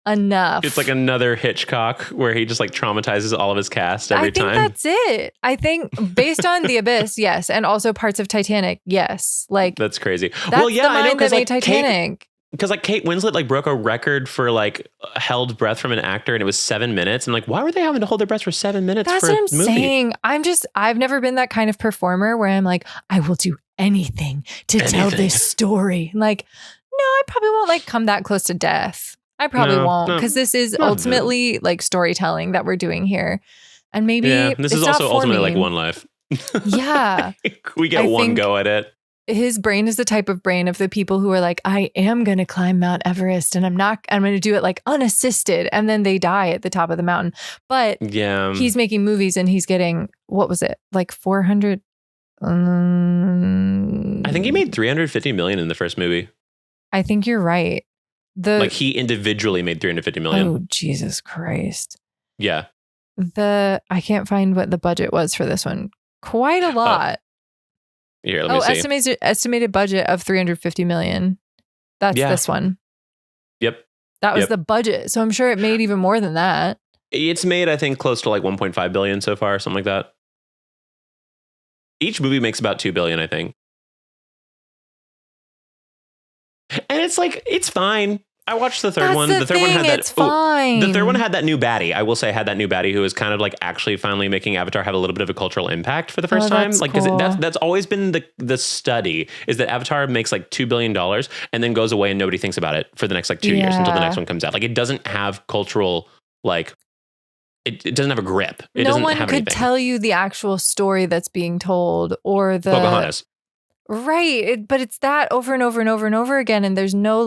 Speaker 2: enough.
Speaker 1: It's another Hitchcock where he just traumatizes all of his cast every time.
Speaker 2: I think that's it. I think based on The Abyss, yes, and also parts of Titanic, yes.
Speaker 1: That's crazy.
Speaker 2: That's the mind that made Titanic.
Speaker 1: Because Kate Winslet broke a record for held breath from an actor, and it was 7 minutes. And why were they having to hold their breath for 7 minutes?
Speaker 2: That's
Speaker 1: for
Speaker 2: what
Speaker 1: a
Speaker 2: I'm
Speaker 1: movie?
Speaker 2: saying. I've never been that kind of performer where I'm I will do anything to tell this story. No, I probably won't come that close to death. I probably won't, because this is ultimately storytelling that we're doing here. And maybe
Speaker 1: this is also ultimately one life.
Speaker 2: Yeah.
Speaker 1: We get one go at it.
Speaker 2: His brain is the type of brain of the people who are I am going to climb Mount Everest and I'm going to do it unassisted. And then they die at the top of the mountain. But he's making movies and he's getting, what was it? 400?
Speaker 1: I think he made $350 million in the first movie.
Speaker 2: I think you're right.
Speaker 1: He individually made $350 million.
Speaker 2: Oh, Jesus Christ.
Speaker 1: Yeah.
Speaker 2: I can't find what the budget was for this one. Quite a lot.
Speaker 1: Here, let me see.
Speaker 2: Estimated budget of $350 million. That's this one.
Speaker 1: Yep.
Speaker 2: That was the budget. So I'm sure it made even more than that.
Speaker 1: It's made, I think, close to $1.5 billion so far, something like that. Each movie makes about $2 billion, I think. And it's fine. I watched the third one. The third one had that.
Speaker 2: It's fine.
Speaker 1: The third one had that new baddie. I will say, had that new baddie who was kind of actually finally making Avatar have a little bit of a cultural impact for the first time. Because that's always been the study, is that Avatar makes $2 billion and then goes away and nobody thinks about it for the next 2 years until the next one comes out. It doesn't have cultural it doesn't have a grip.
Speaker 2: No one could tell you the actual story that's being told or the
Speaker 1: Pocahontas.
Speaker 2: Right. But it's that over and over and over and over again. And there's no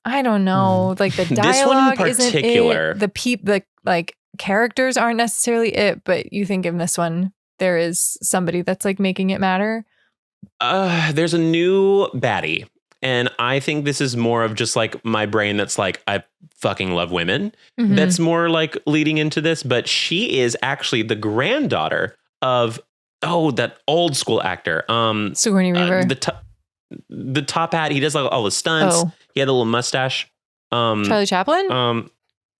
Speaker 2: I don't know, the dialogue
Speaker 1: this one in particular,
Speaker 2: isn't it. The characters aren't necessarily it, but you think in this one there is somebody that's making it matter.
Speaker 1: There's a new baddie, and I think this is more of just my brain that's I fucking love women. Mm-hmm. That's more leading into this, but she is actually the granddaughter of that old school actor,
Speaker 2: Sigourney Weaver.
Speaker 1: The top hat, he does all the stunts. Oh. He had a little mustache.
Speaker 2: Charlie Chaplin?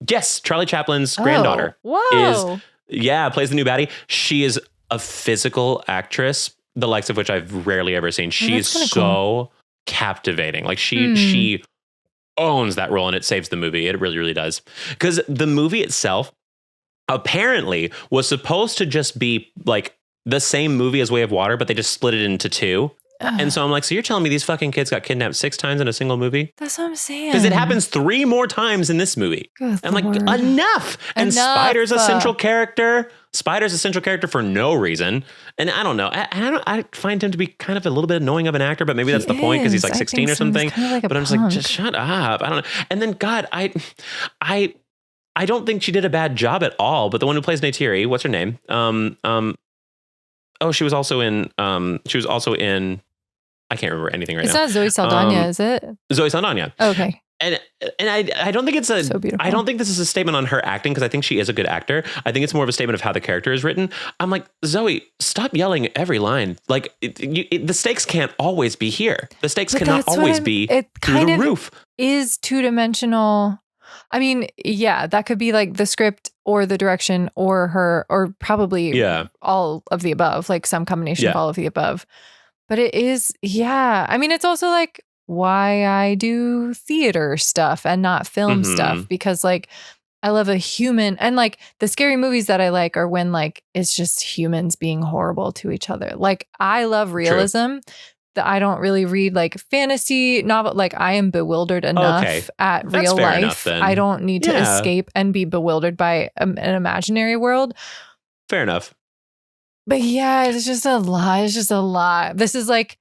Speaker 1: Yes, Charlie Chaplin's granddaughter.
Speaker 2: Whoa.
Speaker 1: Plays the new baddie. She is a physical actress, the likes of which I've rarely ever seen. She is so captivating. She owns that role and it saves the movie. It really, really does. Because the movie itself apparently was supposed to just be the same movie as Way of Water, but they just split it into two. And so I'm like, so you're telling me these fucking kids got kidnapped 6 times in a single movie?
Speaker 2: That's what I'm saying.
Speaker 1: Because it happens 3 more times in this movie. I'm like, enough. And Spider's a central character. Spider's a central character for no reason. And I don't know. I find him to be kind of a little bit annoying of an actor, but maybe that's the point because he's like 16 or something. But I'm just like, just shut up. I don't know. And then God, I don't think she did a bad job at all. But the one who plays Neytiri, what's her name? She was also in. I can't remember anything right now.
Speaker 2: It's not Zoe Saldana, is it?
Speaker 1: Zoe Saldana.
Speaker 2: Okay.
Speaker 1: And I don't think it's so beautiful. I don't think this is a statement on her acting because I think she is a good actor. I think it's more of a statement of how the character is written. I'm like, Zoe, stop yelling every line. Like the stakes can't always be here. The stakes cannot always be through the roof.
Speaker 2: Is 2-dimensional. I mean, yeah, that could be like the script or the direction or her or probably all of the above, like some combination of all of the above. But it is, I mean, it's also like why I do theater stuff and not film stuff, because like I love a human, and like the scary movies that I like are when like it's just humans being horrible to each other. Like I love realism. That I don't really read like fantasy novel. Like I am bewildered enough at real life. I don't need to escape and be bewildered by an imaginary world.
Speaker 1: Fair enough.
Speaker 2: But yeah, it's just a lot. It's just a lot. This is like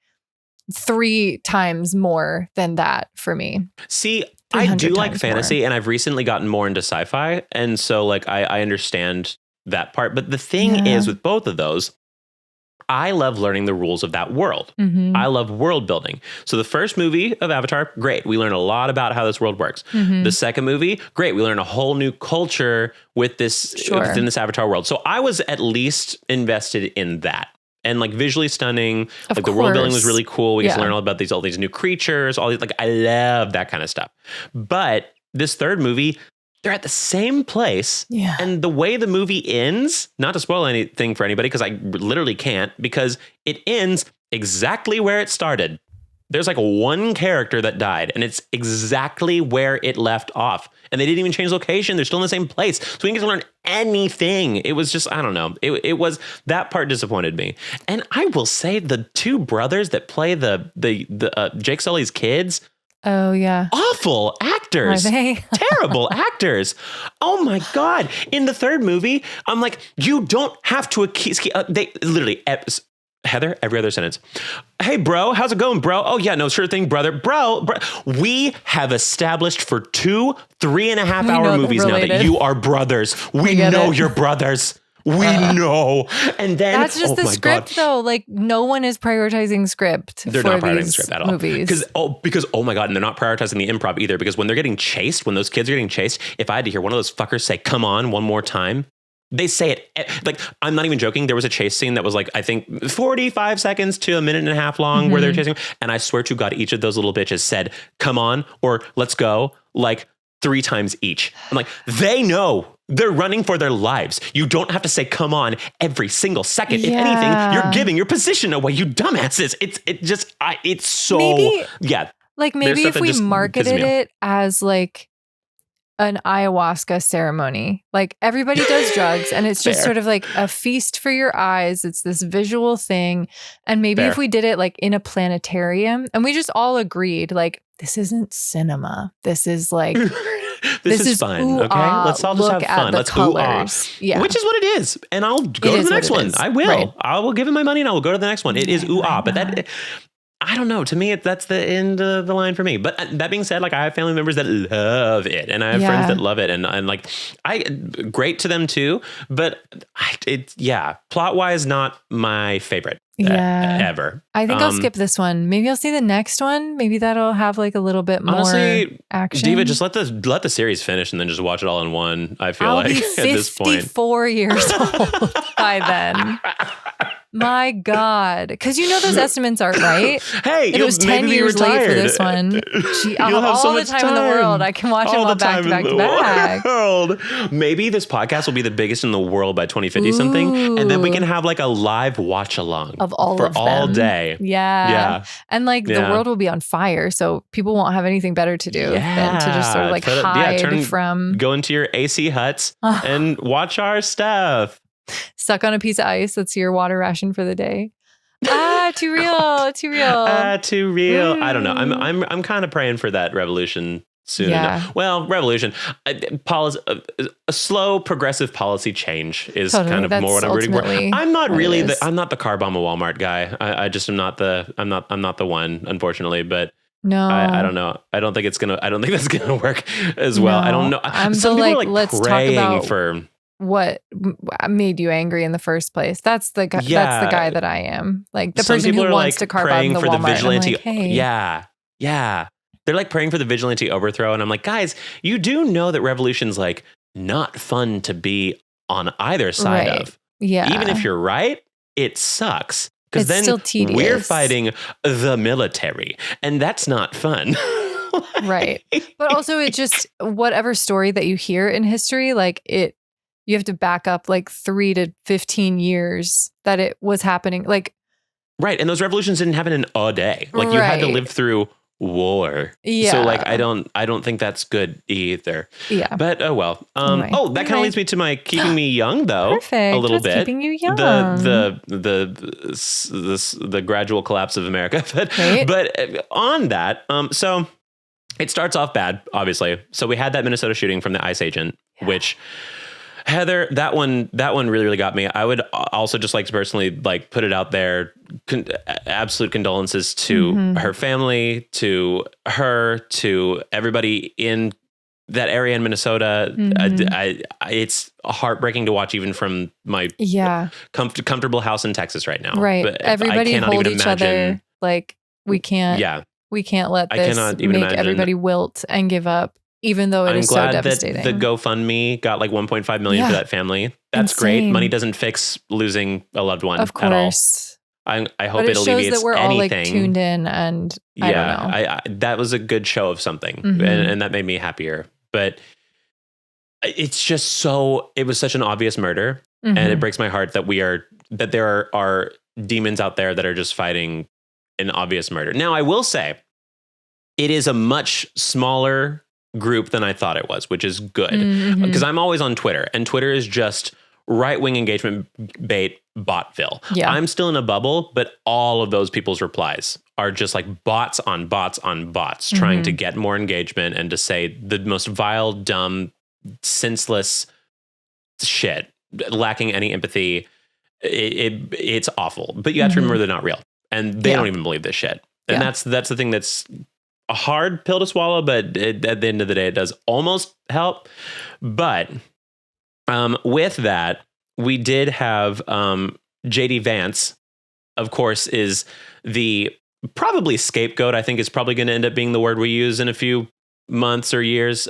Speaker 2: 3 times more than that for me.
Speaker 1: See, I do like fantasy and I've recently gotten more into sci-fi. And so like I understand that part. But the thing is with both of those, I love learning the rules of that world. I love world building. So the first movie of Avatar, great. We learn a lot about how this world works. The second movie, great. We learn a whole new culture with this within this Avatar world. So I was at least invested in that. And like visually stunning, like the world building was really cool. We get to learn all about all these new creatures, all these, like I love that kind of stuff. But this third movie, they're at the same place. Yeah. And the way the movie ends, not to spoil anything for anybody, because I literally can't, because it ends exactly where it started. There's like one character that died, and it's exactly where it left off. And they didn't even change location. They're still in the same place. So we didn't get to learn anything. It was just, I don't know. It was, that part disappointed me. And I will say the 2 brothers that play the Jake Sully's kids,
Speaker 2: oh yeah,
Speaker 1: awful actors. Are they? Terrible actors. Oh my God. In the third movie, I'm like, you don't have to they literally Heather, every other sentence. Hey bro, how's it going, bro? Oh yeah, no, sure thing, brother. Bro, we have established for 2 3.5 hour movies now that you are brothers. We know you're brothers. We know. And then
Speaker 2: that's just the script though. Like no one is prioritizing script.
Speaker 1: They're not prioritizing the script at all. Movies. Because oh my God, and they're not prioritizing the improv either, because when they're getting chased, when those kids are getting chased, if I had to hear one of those fuckers say, come on, one more time, they say it. Like, I'm not even joking. There was a chase scene that was like, I think 45 seconds to a minute and a half long where they're chasing. And I swear to God, each of those little bitches said, come on, or let's go, like 3 times each. I'm like, they know. They're running for their lives. You don't have to say, come on, every single second. If anything, you're giving your position away, you dumbasses. It's so,
Speaker 2: Like maybe if we marketed it as like an ayahuasca ceremony, like everybody does drugs and it's just sort of like a feast for your eyes. It's this visual thing. And maybe if we did it like in a planetarium and we just all agreed, like, this isn't cinema. This is like,
Speaker 1: this is fun. Okay. Let's all just have fun. Let's colors. Which is what it is. And I'll go to the next one. I will. Right. I will give him my money and I will go to the next one. It is but that, I don't know. To me, that's the end of the line for me. But that being said, like I have family members that love it, and I have friends that love it, and like great to them too. But plot wise, not my favorite. Ever.
Speaker 2: I think I'll skip this one. Maybe I'll see the next one. Maybe that'll have like a little bit more action.
Speaker 1: Diva, just let the series finish and then just watch it all in one. I feel like at this point,
Speaker 2: 54 years old by then. My God. Because you know those estimates aren't right.
Speaker 1: Hey,
Speaker 2: it was 10 years late for this one. I'll have all the time in the world. I can watch them all back to back to back.
Speaker 1: Maybe this podcast will be the biggest in the world by 2050 something. And then we can have like a live watch along
Speaker 2: of all for of them.
Speaker 1: All day.
Speaker 2: Yeah. And like the world will be on fire. So people won't have anything better to do than to just sort of like hide from.
Speaker 1: Go into your AC huts and watch our stuff.
Speaker 2: Suck on a piece of ice. That's your water ration for the day. Too real. Too real.
Speaker 1: Too real. I don't know. I'm kind of praying for that revolution soon enough. Well, revolution. A slow, progressive policy change is kind of more what I'm rooting for. I'm not really I'm not the car bomb of Walmart guy. I just am not I'm not the one, unfortunately. But
Speaker 2: no,
Speaker 1: I don't know. I don't think that's gonna work as well. I don't know. Some people are
Speaker 2: let's
Speaker 1: praying
Speaker 2: talk about
Speaker 1: for
Speaker 2: what made you angry in the first place. That's the guy. That's the guy that I am. Like the person who wants to car bomb the Walmart. The vigilante.
Speaker 1: Hey. Yeah. They're like praying for the vigilante overthrow, and I'm like, guys, you do know that revolution's like not fun to be on either side of.
Speaker 2: Yeah.
Speaker 1: Even if you're right, it sucks. Because then
Speaker 2: still tedious.
Speaker 1: We're fighting the military, and that's not fun.
Speaker 2: Right. But also it just, whatever story that you hear in history, like you have to back up like 3 to 15 years that it was happening. Like,
Speaker 1: right. And those revolutions didn't happen in a day. Like you had to live through war.
Speaker 2: Yeah.
Speaker 1: So like I don't think that's good either.
Speaker 2: Yeah.
Speaker 1: But oh well. That kind of leads me to my keeping me young though.
Speaker 2: Perfect.
Speaker 1: A little bit.
Speaker 2: Keeping you young.
Speaker 1: The gradual collapse of America. But on that, so it starts off bad, obviously. So we had that Minnesota shooting from the ICE agent, which Heather, that one really, really got me. I would also just like to personally like put it out there. Absolute condolences to her family, to her, to everybody in that area in Minnesota. It's heartbreaking to watch, even from my comfortable house in Texas right now.
Speaker 2: Right.
Speaker 1: But
Speaker 2: everybody hold each other. Like we can't let this make everybody wilt and give up. Even though it is so devastating.
Speaker 1: I'm glad that the GoFundMe got like 1.5 million for that family. That's great. Money doesn't fix losing a loved one at all. I hope it alleviates anything. It shows that we're all like tuned in, and I don't know. That was a good show of something, and that made me happier. But it's just it was such an obvious murder, and it breaks my heart that there are demons out there that are just fighting an obvious murder. Now, I will say, it is a much smaller group than I thought it was, which is good, because I'm always on Twitter, and Twitter is just right-wing engagement bait botville. Yeah. I'm still in a bubble, but all of those people's replies are just like bots on bots on bots, trying to get more engagement and to say the most vile, dumb, senseless shit, lacking any empathy. It's awful, but you have to remember they're not real, and they don't even believe this shit. And that's the thing that's a hard pill to swallow, but at the end of the day, it does almost help. But with that, we did have JD Vance, of course, is the probably scapegoat. I think is probably going to end up being the word we use in a few months or years,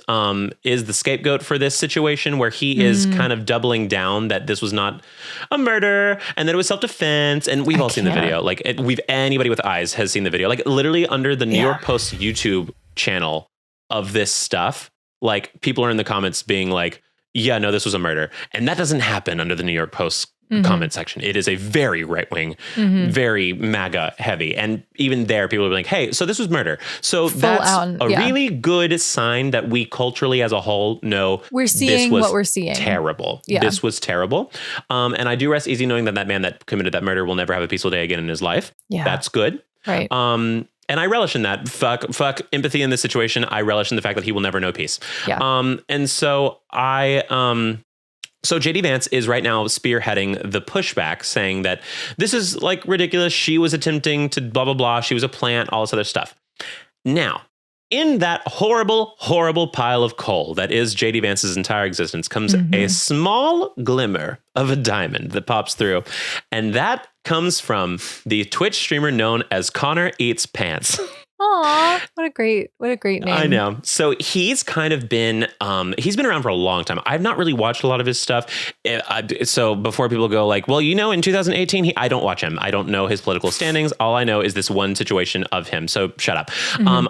Speaker 1: is the scapegoat for this situation, where he is kind of doubling down that this was not a murder and that it was self-defense. And we've all seen the video. Like anybody with eyes has seen the video. Like literally under the New York Post YouTube channel of this stuff, like people are in the comments being like, yeah, no, this was a murder. And that doesn't happen under the New York Post comment section. It is a very right-wing, very MAGA heavy. And even there, people are like, hey, so this was murder. So that's a really good sign that we culturally as a whole know
Speaker 2: we're seeing what we're seeing.
Speaker 1: Terrible. Yeah. This was terrible. And I do rest easy knowing that man that committed that murder will never have a peaceful day again in his life. Yeah. That's good.
Speaker 2: Right.
Speaker 1: And I relish in that. Fuck empathy in this situation. I relish in the fact that he will never know peace. Yeah. And so So JD Vance is right now spearheading the pushback, saying that this is like ridiculous. She was attempting to blah, blah, blah. She was a plant, all this other stuff. Now, in that horrible, horrible pile of coal that is JD Vance's entire existence comes a small glimmer of a diamond that pops through. And that comes from the Twitch streamer known as Connor Eats Pants.
Speaker 2: Aw, what a great name.
Speaker 1: I know. So he's kind of been, he's been around for a long time. I've not really watched a lot of his stuff. So before people go like, well, in 2018, I don't watch him. I don't know his political standings. All I know is this one situation of him. So shut up.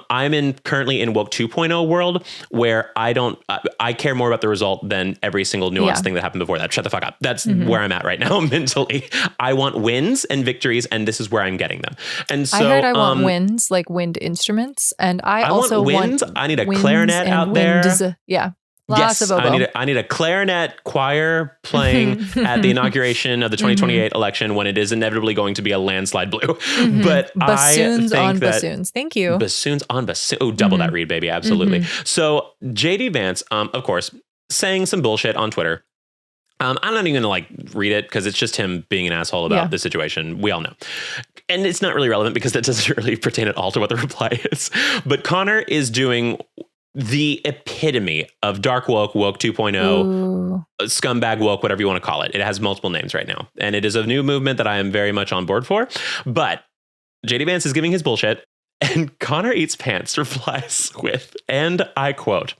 Speaker 1: I'm currently in woke 2.0 world where I care more about the result than every single nuanced thing that happened before that. Shut the fuck up. That's where I'm at right now mentally. I want wins and victories, and this is where I'm getting them. And so
Speaker 2: I heard I want wins, like wind instruments, and I also
Speaker 1: want winds. I need a clarinet out there.
Speaker 2: Yeah. Lots of oboe.
Speaker 1: I need a clarinet choir playing at the inauguration of the 2028 election when it is inevitably going to be a landslide blue. But
Speaker 2: bassoons on bassoons. Thank you.
Speaker 1: Bassoons on bassoons. Oh, double that read, baby. Absolutely. So JD Vance, of course, saying some bullshit on Twitter. I'm not even going to read it because it's just him being an asshole about the situation. We all know. And it's not really relevant because that doesn't really pertain at all to what the reply is. But Connor is doing the epitome of dark woke 2.0, scumbag woke, whatever you want to call it. It has multiple names right now. And it is a new movement that I am very much on board for. But JD Vance is giving his bullshit. And Connor Eats Pants replies with, and I quote,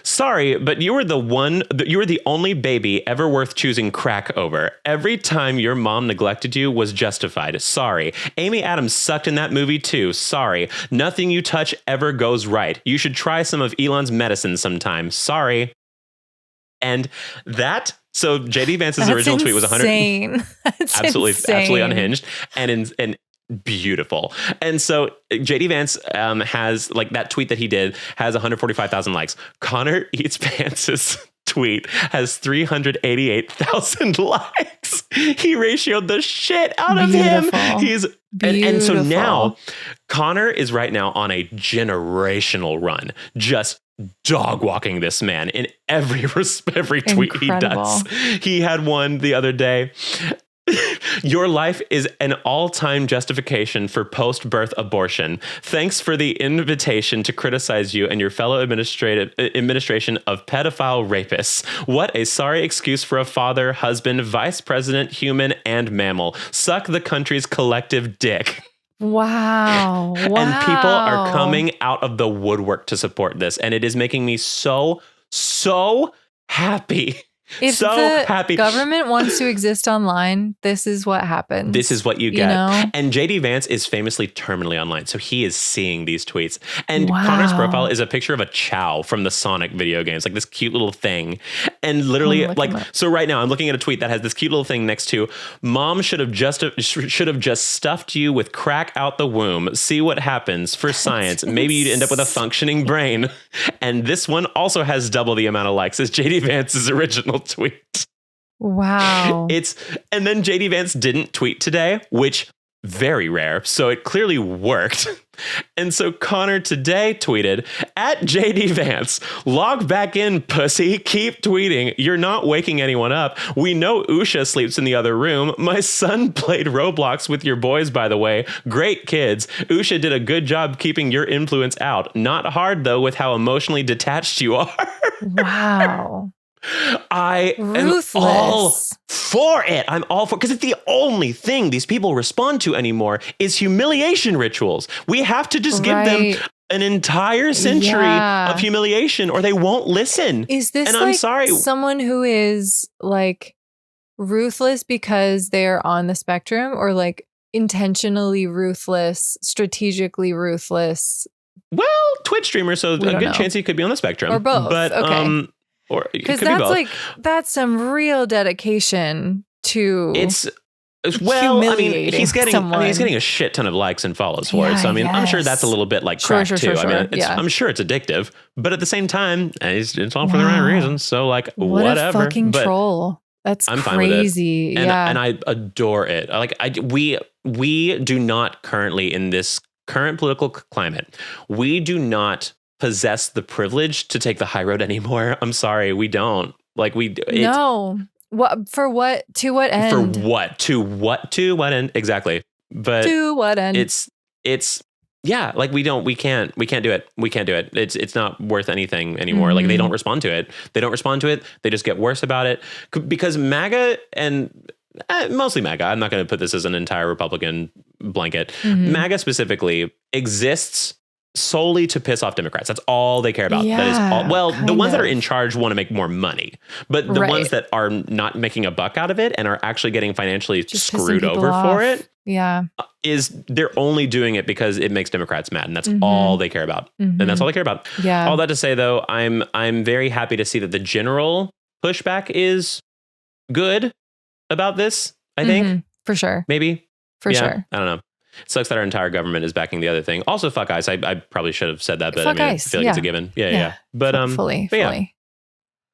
Speaker 1: "Sorry, but you were the only baby ever worth choosing crack over. Every time your mom neglected you was justified. Sorry. Amy Adams sucked in that movie too. Sorry. Nothing you touch ever goes right. You should try some of Elon's medicine sometime. Sorry." And so JD Vance's original tweet was 100. Absolutely unhinged and beautiful. And so JD Vance has that tweet that he did has 145,000 likes. Connor Eats Pants' tweet has 388,000 likes. He ratioed the shit out of him. And so now Connor is right now on a generational run, just dog walking this man in every tweet he does. He had one the other day. "Your life is an all-time justification for post-birth abortion. Thanks for the invitation to criticize you and your fellow administration of pedophile rapists. What a sorry excuse for a father, husband, vice president, human, and mammal. Suck the country's collective dick."
Speaker 2: Wow.
Speaker 1: And people are coming out of the woodwork to support this. And it is making me so happy.
Speaker 2: If the government wants to exist online, this is what happens.
Speaker 1: This is what you get. And JD Vance is famously terminally online, so he is seeing these tweets. And Connor's profile is a picture of a Chow from the Sonic video games, this cute little thing. And literally, so right now I'm looking at a tweet that has this cute little thing next to, "Mom should have just stuffed you with crack out the womb. See what happens for science. Maybe you'd end up with a functioning brain." And this one also has double the amount of likes as JD Vance's original tweet.
Speaker 2: Wow.
Speaker 1: And then JD Vance didn't tweet today, which very rare. So it clearly worked. And so Connor today tweeted, "At JD Vance, log back in, pussy. Keep tweeting. You're not waking anyone up. We know Usha sleeps in the other room. My son played Roblox with your boys, by the way. Great kids. Usha did a good job keeping your influence out. Not hard, though, with how emotionally detached you are."
Speaker 2: Wow.
Speaker 1: I am all for it. I'm all for, because it's the only thing these people respond to anymore is humiliation rituals. We have to just give them an entire century of humiliation or they won't listen.
Speaker 2: Is this I'm sorry, someone who is ruthless because they're on the spectrum, or intentionally ruthless, strategically ruthless?
Speaker 1: Well, Twitch streamer, so a good chance he could be on the spectrum.
Speaker 2: Or both.
Speaker 1: But
Speaker 2: okay.
Speaker 1: Or
Speaker 2: because that's that's some real dedication to
Speaker 1: he's getting a shit ton of likes and follows for it. So I'm sure that's a little bit like crack too.
Speaker 2: Sure.
Speaker 1: I'm sure it's addictive, but at the same time, it's all for the right reasons. So whatever.
Speaker 2: What a fucking troll. That's
Speaker 1: I'm
Speaker 2: crazy.
Speaker 1: Fine with it. And I adore it. We do not currently, in this current political climate, we do not possess the privilege to take the high road anymore. I'm sorry, we don't.
Speaker 2: No. What for? What to what end?
Speaker 1: For what to what end? Exactly. But
Speaker 2: to what end?
Speaker 1: It's we can't do it. We can't do it. It's not worth anything anymore.
Speaker 2: Mm-hmm.
Speaker 1: They don't respond to it. They just get worse about it because MAGA and mostly MAGA. I'm not going to put this as an entire Republican blanket. Mm-hmm. MAGA specifically exists solely to piss off Democrats. That's all they care about.
Speaker 2: Yeah,
Speaker 1: that is all. Well, the ones that are in charge want to make more money, but the ones that are not making a buck out of it and are actually getting financially just screwed over for it, they're only doing it because it makes Democrats mad, and that's all they care about. And that's all they care about.
Speaker 2: Yeah.
Speaker 1: All that to say, though, I'm very happy to see that the general pushback is good about this. I think
Speaker 2: for sure,
Speaker 1: maybe
Speaker 2: for sure.
Speaker 1: I don't know. It sucks that our entire government is backing the other thing. Also, fuck ICE. I probably should have said that, but
Speaker 2: fuck
Speaker 1: I
Speaker 2: ICE.
Speaker 1: feel like it's a given. Yeah. But
Speaker 2: fully.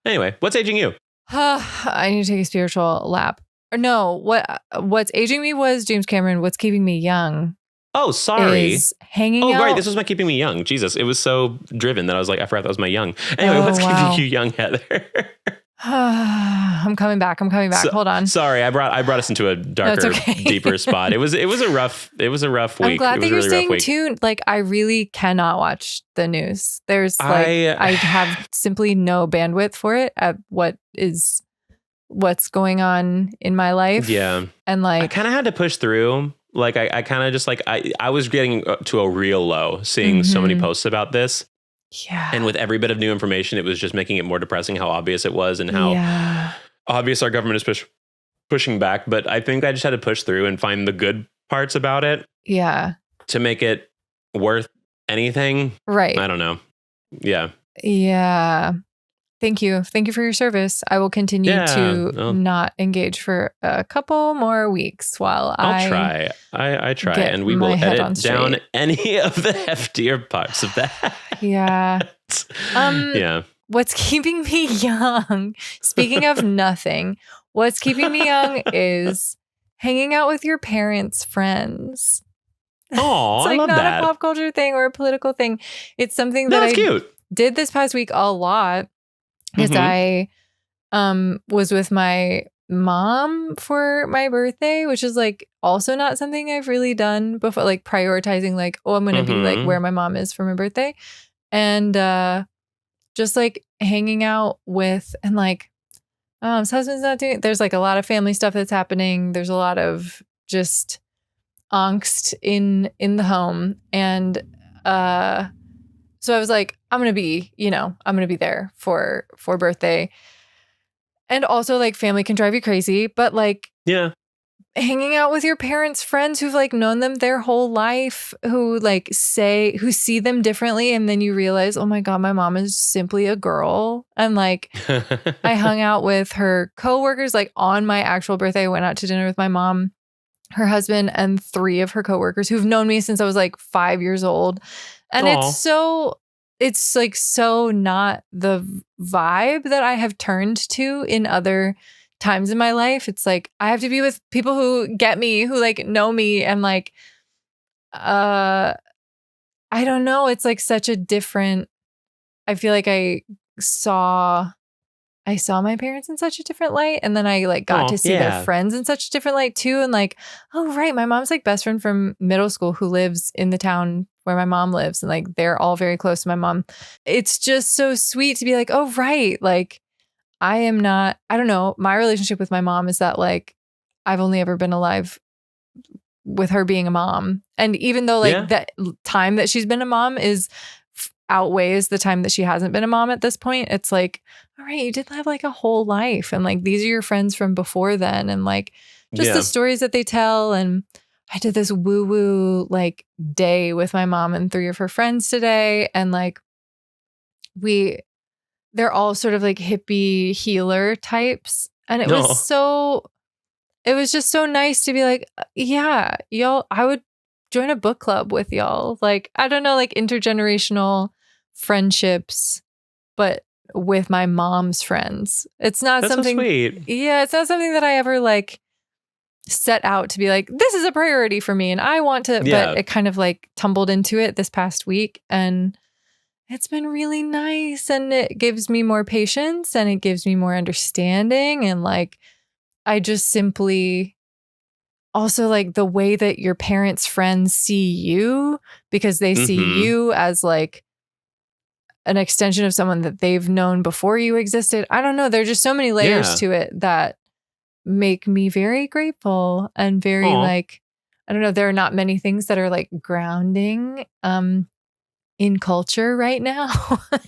Speaker 1: Anyway, what's aging you?
Speaker 2: I need to take a spiritual lap. Or no, what's aging me was James Cameron. What's keeping me young?
Speaker 1: Oh, sorry.
Speaker 2: Is hanging out.
Speaker 1: Oh, right. This was my keeping me young. Jesus. It was so driven that I was like, I forgot that was my young. Anyway, what's keeping you young, Heather?
Speaker 2: I'm coming back. Hold on.
Speaker 1: Sorry, I brought us into a darker, deeper spot. It was a rough week.
Speaker 2: I'm glad that you're staying tuned. Like, I really cannot watch the news. There's I have simply no bandwidth for it at what's going on in my life.
Speaker 1: Yeah.
Speaker 2: And like,
Speaker 1: I kind of had to push through. Like, I kind of just like, I was getting to a real low seeing so many posts about this.
Speaker 2: Yeah.
Speaker 1: And with every bit of new information, it was just making it more depressing how obvious it was and how obvious our government is pushing back. But I think I just had to push through and find the good parts about it.
Speaker 2: Yeah.
Speaker 1: To make it worth anything.
Speaker 2: Right.
Speaker 1: I don't know. Yeah.
Speaker 2: Yeah. Thank you. Thank you for your service. I will continue to not engage for a couple more weeks while
Speaker 1: I'll try. I try. And we will edit down any of the heftier parts of that.
Speaker 2: Yeah.
Speaker 1: Yeah.
Speaker 2: What's keeping me young? Speaking of nothing, what's keeping me young is hanging out with your parents' friends.
Speaker 1: Oh,
Speaker 2: it's like
Speaker 1: I love
Speaker 2: not
Speaker 1: that.
Speaker 2: A pop culture thing or a political thing. It's something that I
Speaker 1: cute.
Speaker 2: Did this past week a lot. Because I was with my mom for my birthday, which is like also not something I've really done before, like prioritizing like, oh, I'm going to be like where my mom is for my birthday. And just like hanging out with and like, his husband's not doing, there's like a lot of family stuff that's happening. There's a lot of just angst in the home. And so I was like, I'm going to be there for birthday. And also like family can drive you crazy, but like,
Speaker 1: yeah,
Speaker 2: hanging out with your parents' friends who've like known them their whole life, who see them differently. And then you realize, oh my God, my mom is simply a girl. And like, I hung out with her coworkers, like on my actual birthday. I went out to dinner with my mom, her husband, and 3 of her coworkers who've known me since I was like 5 years old. And it's like so not the vibe that I have turned to in other times in my life. It's like I have to be with people who get me, who like know me, and like I don't know, it's like such a different, I feel like I saw my parents in such a different light, and then I like got to see their friends in such a different light too. And like, oh right, my mom's like best friend from middle school who lives in the town where my mom lives, and like they're all very close to my mom. It's just so sweet to be like, oh right, like I don't know, my relationship with my mom is that like I've only ever been alive with her being a mom. And even though like that time that she's been a mom outweighs the time that she hasn't been a mom at this point, it's like, all right, you did have like a whole life, and like these are your friends from before then, and like just the stories that they tell. And I did this woo-woo like day with my mom and 3 of her friends today, and like they're all sort of like hippie healer types, and it was just so nice to be like, yeah, y'all, I would join a book club with y'all. Like, I don't know, like intergenerational friendships, but with my mom's friends. It's not something
Speaker 1: so sweet.
Speaker 2: Yeah, it's not something that I ever like set out to be like, this is a priority for me and I want to, but it kind of like tumbled into it this past week, and it's been really nice, and it gives me more patience and it gives me more understanding. And like, I just simply also like the way that your parents' friends see you, because they see you as like an extension of someone that they've known before you existed. I don't know. There's just so many layers to it that make me very grateful and very like, I don't know. There are not many things that are like grounding in culture right now.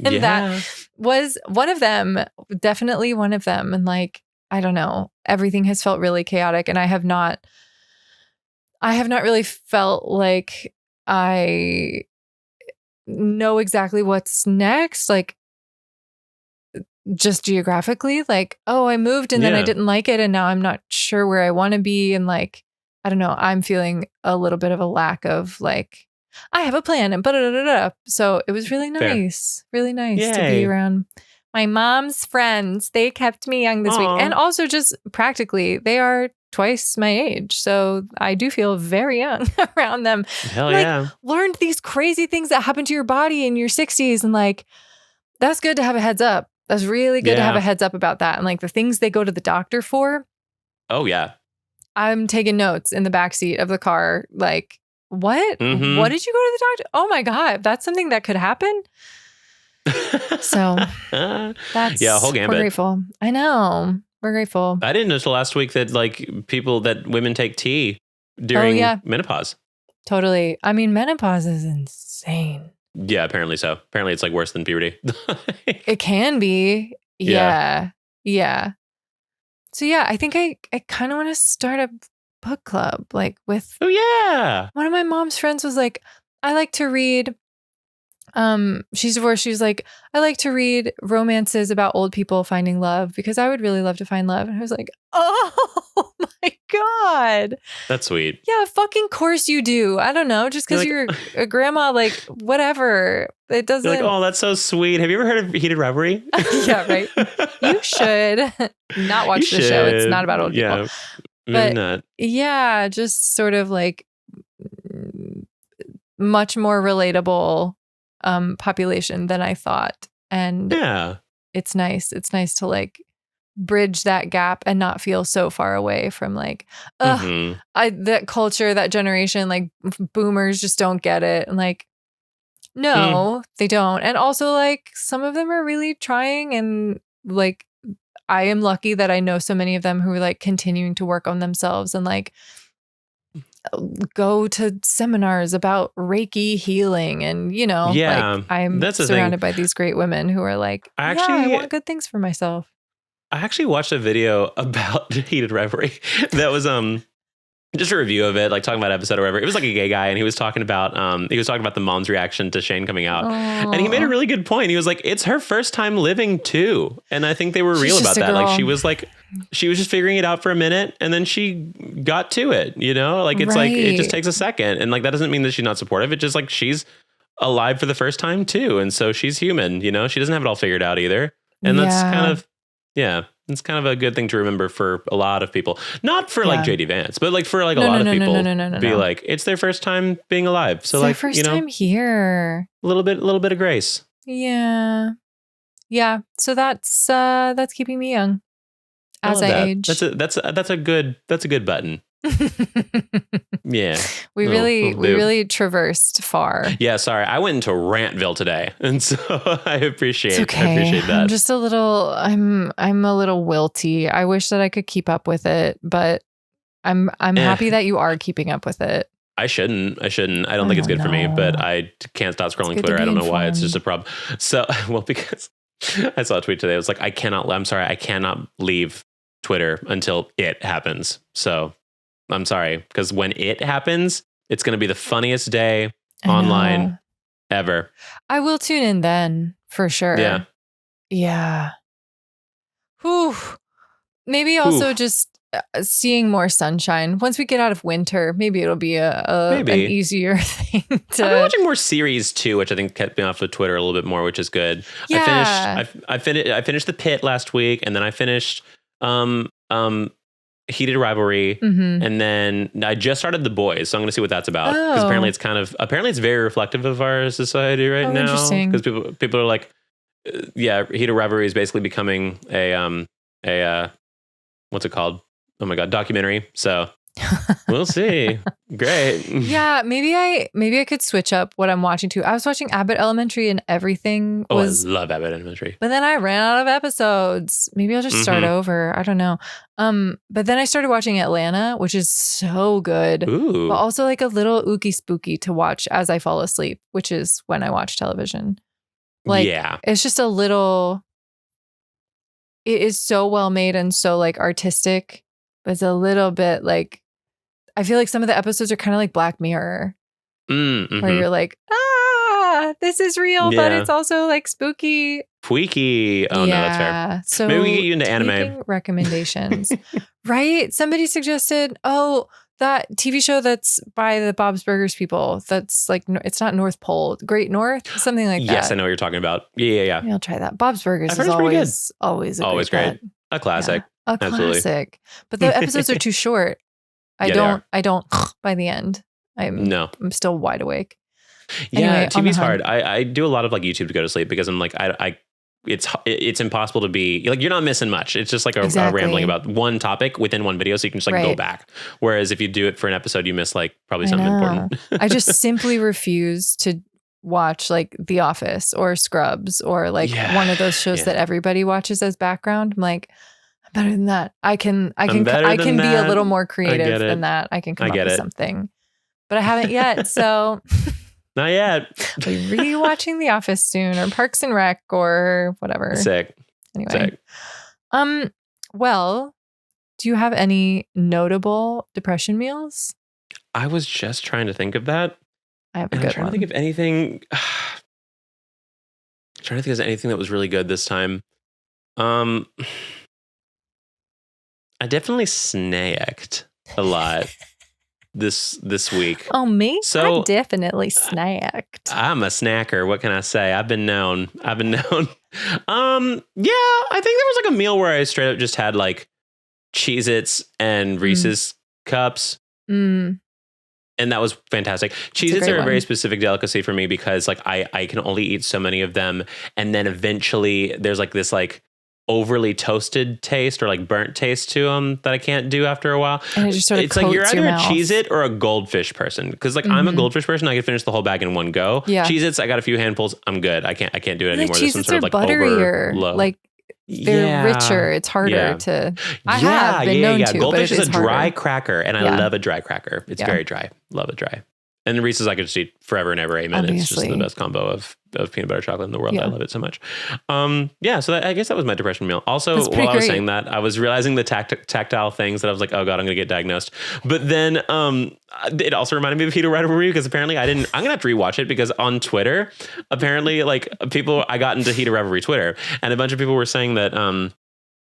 Speaker 2: And that was one of them, definitely one of them. And like, I don't know, everything has felt really chaotic, and I have not really felt like I know exactly what's next. Like just geographically, like, oh, I moved and then I didn't like it, and now I'm not sure where I want to be. And like, I don't know, I'm feeling a little bit of a lack of like, I have a plan and so it was really nice, really nice to be around My mom's friends, they kept me young this week. And also just practically, they are twice my age. So I do feel very young around them.
Speaker 1: Hell yeah.
Speaker 2: Learned these crazy things that happen to your body in your 60s. And like, that's good to have a heads up. That's really good to have a heads up about that. And like the things they go to the doctor for.
Speaker 1: Oh, yeah.
Speaker 2: I'm taking notes in the backseat of the car. Like, what? Mm-hmm. What did you go to the doctor? Oh my God, that's something that could happen. So that's
Speaker 1: whole gambit.
Speaker 2: We're grateful. I know. We're grateful.
Speaker 1: I didn't know till last week that like women take tea during menopause.
Speaker 2: Totally. I mean, menopause is insane.
Speaker 1: Yeah, apparently so. Apparently it's like worse than puberty.
Speaker 2: It can be. Yeah. So yeah, I think I kind of want to start a book club like with.
Speaker 1: Oh yeah.
Speaker 2: One of my mom's friends was like, I like to read. She's divorced. She was like, I like to read romances about old people finding love because I would really love to find love. And I was like, oh my God.
Speaker 1: That's sweet.
Speaker 2: Yeah, fucking course you do. I don't know. Just because you're a grandma, like whatever. It doesn't.
Speaker 1: You're like, oh, that's so sweet. Have you ever heard of Heated Rivalry?
Speaker 2: Yeah, right. You should not watch the show. It's not about old people.
Speaker 1: Maybe not.
Speaker 2: Yeah, just sort of like much more relatable population than I thought. And it's nice. It's nice to like bridge that gap and not feel so far away from like, that culture, that generation, like boomers just don't get it. And like, no, they don't. And also like some of them are really trying, and like, I am lucky that I know so many of them who are like continuing to work on themselves and like go to seminars about Reiki healing, and like I'm surrounded by these great women who are like, I want good things for myself.
Speaker 1: I actually watched a video about Heated Rivalry that was just a review of it, like talking about episode or whatever. It was like a gay guy, and he was talking about the mom's reaction to Shane coming out. And he made a really good point. He was like, it's her first time living too. And I think they were real about that. Girl. Like she was just figuring it out for a minute, and then she got to it, like it's like it just takes a second. And like that doesn't mean that she's not supportive. It's just like she's alive for the first time too. And so she's human, she doesn't have it all figured out either. And that's kind of it's kind of a good thing to remember for a lot of people. Not for like JD Vance, but like for like a lot of people. Be like, it's their first time being alive. So it's like, their first time here. A little bit of grace.
Speaker 2: Yeah. Yeah. So that's keeping me young as I age.
Speaker 1: That's a good button. Yeah.
Speaker 2: We really traversed far.
Speaker 1: Yeah, sorry. I went into Rantville today, and so I appreciate that.
Speaker 2: I'm just a little wilty. I wish that I could keep up with it, but I'm happy that you are keeping up with it.
Speaker 1: I shouldn't. I don't think it's good for me, but I can't stop scrolling Twitter. I don't know why. It's just a problem. So, because I saw a tweet today. It was like, I cannot leave Twitter until it happens. So I'm sorry, because when it happens, it's going to be the funniest day online ever.
Speaker 2: I will tune in then for sure.
Speaker 1: Yeah.
Speaker 2: Yeah. Whew. Maybe also just seeing more sunshine. Once we get out of winter, maybe it'll be an easier thing to...
Speaker 1: I've been watching more series too, which I think kept me off of Twitter a little bit more, which is good.
Speaker 2: Yeah.
Speaker 1: I finished The Pit last week, and then I finished Heated Rivalry, and then I just started The Boys, so I'm going to see what that's about, because apparently it's very reflective of our society right now.
Speaker 2: Interesting.
Speaker 1: Because people are like, Heated Rivalry is basically becoming a what's it called? Oh my God, documentary. So we'll see. Great.
Speaker 2: Yeah, maybe I could switch up what I'm watching too. I was watching Abbott Elementary, and everything was...
Speaker 1: I love Abbott Elementary.
Speaker 2: But then I ran out of episodes. Maybe I'll just start over. I don't know. But then I started watching Atlanta, which is so good.
Speaker 1: Ooh.
Speaker 2: But also like a little ooky spooky to watch as I fall asleep, which is when I watch television. Like, it's just a little... It is so well made and so like artistic, but it's a little bit like... I feel like some of the episodes are kind of like Black Mirror, where you're like, this is real, but it's also like spooky.
Speaker 1: Freaky. Oh, no, that's fair.
Speaker 2: So
Speaker 1: maybe we can get you into anime.
Speaker 2: Recommendations. Right? Somebody suggested, that TV show that's by the Bob's Burgers people. That's like, it's not North Pole, Great North, something like that.
Speaker 1: Yes, I know what you're talking about. Yeah.
Speaker 2: Maybe I'll try that. Bob's Burgers is always
Speaker 1: great.
Speaker 2: bet.
Speaker 1: A classic.
Speaker 2: Yeah, classic. But the episodes are too short. I don't by the end. I'm still wide awake.
Speaker 1: Yeah, TV's hard. I do a lot of like YouTube to go to sleep because I'm like, it's impossible to be like, you're not missing much. It's just like a rambling about one topic within one video. So you can just like go back. Whereas if you do it for an episode, you miss like probably something important.
Speaker 2: I just simply refuse to watch like The Office or Scrubs or like one of those shows that everybody watches as background. I'm like, I'm better than that. I can be a little more creative than that. I can come up with something, but I haven't yet. So
Speaker 1: not yet.
Speaker 2: I'll be rewatching The Office soon, or Parks and Rec, or whatever.
Speaker 1: Sick.
Speaker 2: Anyway. Well, do you have any notable depression meals?
Speaker 1: I was just trying to think of that.
Speaker 2: I have a good one. I'm
Speaker 1: trying to think of anything. Trying to think of anything that was really good this time. I definitely snacked a lot. This week.
Speaker 2: Oh, me? So I definitely snacked.
Speaker 1: I'm a snacker. What can I say? I've been known. Yeah, I think there was like a meal where I straight up just had like Cheez-Its and Reese's cups. And that was fantastic. Cheez-Its are a very specific delicacy for me because like I can only eat so many of them. And then eventually there's like this like overly toasted taste or like burnt taste to them that I can't do after a while.
Speaker 2: And it just sort of
Speaker 1: it's like you're either a Cheez-It or a Goldfish person. Because like I'm a Goldfish person, I can finish the whole bag in one go. Yeah. Cheez-Its, I got a few handfuls, I'm good. I can't do it anymore.
Speaker 2: Cheez-Its are butterier. Like they're richer. It's harder to. I have been known to.
Speaker 1: Goldfish
Speaker 2: is
Speaker 1: a dry cracker, and I love a dry cracker. It's very dry. Love it dry. And the Reese's I could just eat forever and ever. Amen. Obviously. It's just the best combo of peanut butter chocolate in the world. I love it so much. So I guess that was my depression meal. Also, while I was saying that, I was realizing the tactile things that I was like, oh God, I'm going to get diagnosed. But then it also reminded me of Heat of Rivalry because apparently I'm going to have to rewatch it because on Twitter, apparently like I got into Heat of Rivalry Twitter and a bunch of people were saying that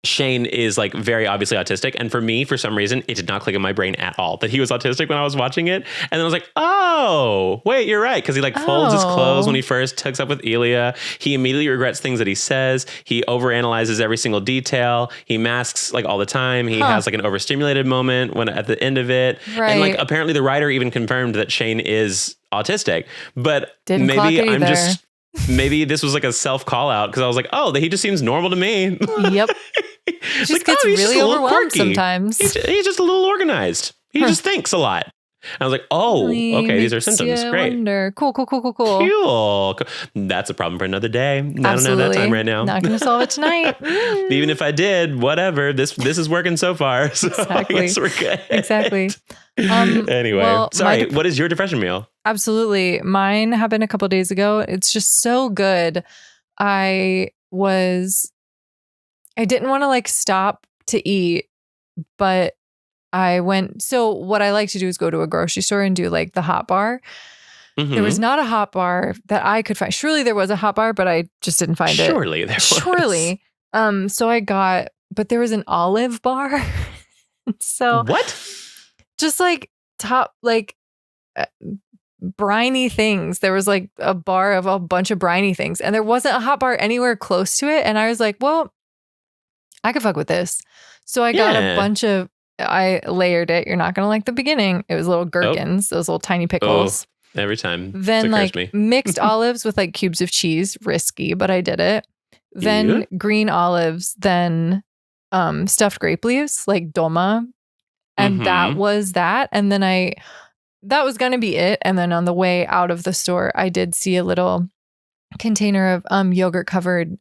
Speaker 1: Shane is like very obviously autistic. And for me, for some reason, it did not click in my brain at all that he was autistic when I was watching it. And then I was like, oh, wait, you're right. Because he like folds his clothes when he first hooks up with Elia. He immediately regrets things that he says. He overanalyzes every single detail. He masks like all the time. He has like an overstimulated moment when at the end of it. Right. And like apparently the writer even confirmed that Shane is autistic. But maybe this was like a self call out because I was like, oh, he just seems normal to me.
Speaker 2: Yep. He just gets really overwhelmed sometimes.
Speaker 1: He's just a little organized. He just thinks a lot. And I was like, oh, okay, these are symptoms. Great.
Speaker 2: Wonder. Cool.
Speaker 1: That's a problem for another day. I don't have that time right now.
Speaker 2: Not going to solve it tonight.
Speaker 1: Even if I did, whatever. This is working so far. So exactly. I guess we're good.
Speaker 2: Exactly.
Speaker 1: Anyway, sorry. What is your depression meal?
Speaker 2: Absolutely. Mine happened a couple days ago. It's just so good. I didn't want to like stop to eat, but I went. So what I like to do is go to a grocery store and do like the hot bar. There was not a hot bar that I could find. Surely there was a hot bar, but I just didn't find it.
Speaker 1: Surely there was.
Speaker 2: Surely. So I got, but there was an olive bar. So
Speaker 1: what?
Speaker 2: Just like briny things. There was like a bar of a bunch of briny things, and there wasn't a hot bar anywhere close to it. And I was like, well, I could fuck with this. So I got a bunch of, I layered it. You're not going to like the beginning. It was little gherkins, those little tiny pickles.
Speaker 1: Every time.
Speaker 2: Then like mixed olives with like cubes of cheese. Risky, but I did it. Then green olives. Then stuffed grape leaves, like doma. And that was that. And then that was going to be it. And then on the way out of the store, I did see a little container of yogurt covered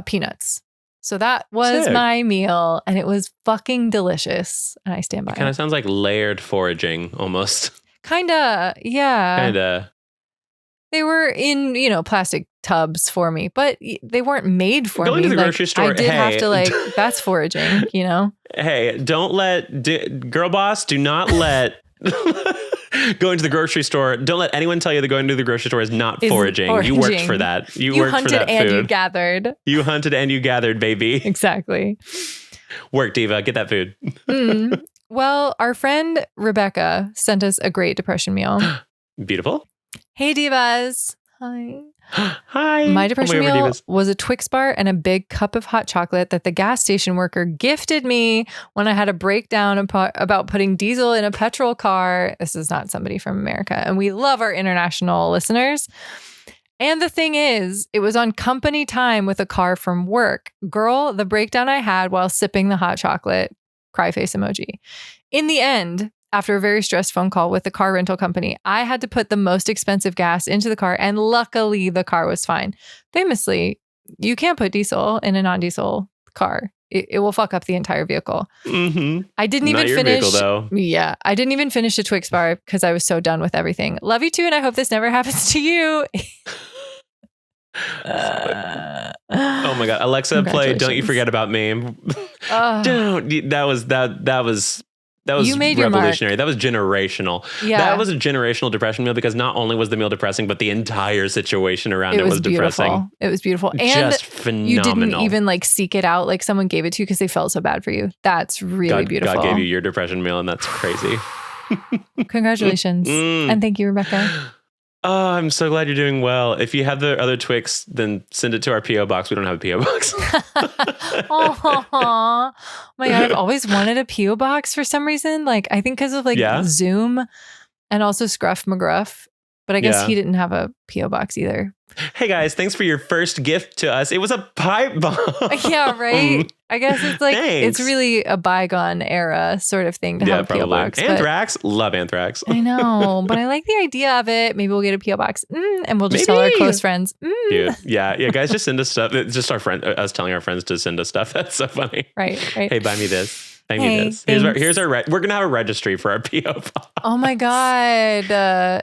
Speaker 2: peanuts. So that was my meal, and it was fucking delicious, and I stand by it.
Speaker 1: Kind of sounds like layered foraging, almost.
Speaker 2: Kinda, yeah.
Speaker 1: Kinda.
Speaker 2: They were in, plastic tubs for me, but they weren't made for me.
Speaker 1: Going to the grocery store,
Speaker 2: I did have to that's foraging,
Speaker 1: Hey, girl boss, do not let... Going to the grocery store. Don't let anyone tell you that going to the grocery store is not foraging. You worked for that. You worked for that food.
Speaker 2: You hunted and you gathered.
Speaker 1: You hunted and you gathered, baby.
Speaker 2: Exactly.
Speaker 1: Work, diva. Get that food.
Speaker 2: Well, our friend Rebecca sent us a great depression meal.
Speaker 1: Beautiful.
Speaker 2: Hey, divas. Hi.
Speaker 1: Hi.
Speaker 2: My depression meal was a Twix bar and a big cup of hot chocolate that the gas station worker gifted me when I had a breakdown about putting diesel in a petrol car. This is not somebody from America. And we love our international listeners. And the thing is, it was on company time with a car from work. Girl, the breakdown I had while sipping the hot chocolate, cry face emoji. In the end, after a very stressed phone call with the car rental company, I had to put the most expensive gas into the car, and luckily the car was fine. Famously, you can't put diesel in a non-diesel car. It will fuck up the entire vehicle.
Speaker 1: Mm-hmm.
Speaker 2: I didn't
Speaker 1: Not
Speaker 2: even
Speaker 1: your
Speaker 2: finish.
Speaker 1: Vehicle, though.
Speaker 2: Yeah, I didn't even finish the Twix bar because I was so done with everything. Love you too, and I hope this never happens to you.
Speaker 1: Oh my God, Alexa, play "Don't You Forget About Me." Don't. That was
Speaker 2: you made
Speaker 1: revolutionary.
Speaker 2: Your mark.
Speaker 1: That was generational.
Speaker 2: Yeah.
Speaker 1: That was a generational depression meal because not only was the meal depressing, but the entire situation around it was depressing.
Speaker 2: It was beautiful. And
Speaker 1: just phenomenal.
Speaker 2: You didn't even like seek it out. Like someone gave it to you because they felt so bad for you. That's really beautiful.
Speaker 1: God gave you your depression meal, and that's crazy.
Speaker 2: Congratulations. And thank you, Rebecca.
Speaker 1: Oh, I'm so glad you're doing well. If you have the other Twix, then send it to our P.O. box. We don't have a P.O. box.
Speaker 2: Oh my God. I've always wanted a P.O. box for some reason. Like, I think because of like Zoom and also Scruff McGruff. But I guess he didn't have a P.O. box either.
Speaker 1: Hey guys, thanks for your first gift to us. It was a pipe bomb.
Speaker 2: Yeah, right? I guess it's like, It's really a bygone era sort of thing to have a P.O. box.
Speaker 1: Anthrax. Love Anthrax.
Speaker 2: I know, but I like the idea of it. Maybe we'll get a P.O. box and we'll just tell our close friends.
Speaker 1: Dude, yeah, guys, just send us stuff. It's just us telling our friends to send us stuff. That's so funny.
Speaker 2: Right.
Speaker 1: Hey, buy me this. Me this. Here's our we're gonna have a registry for our P.O. box.
Speaker 2: Oh my God.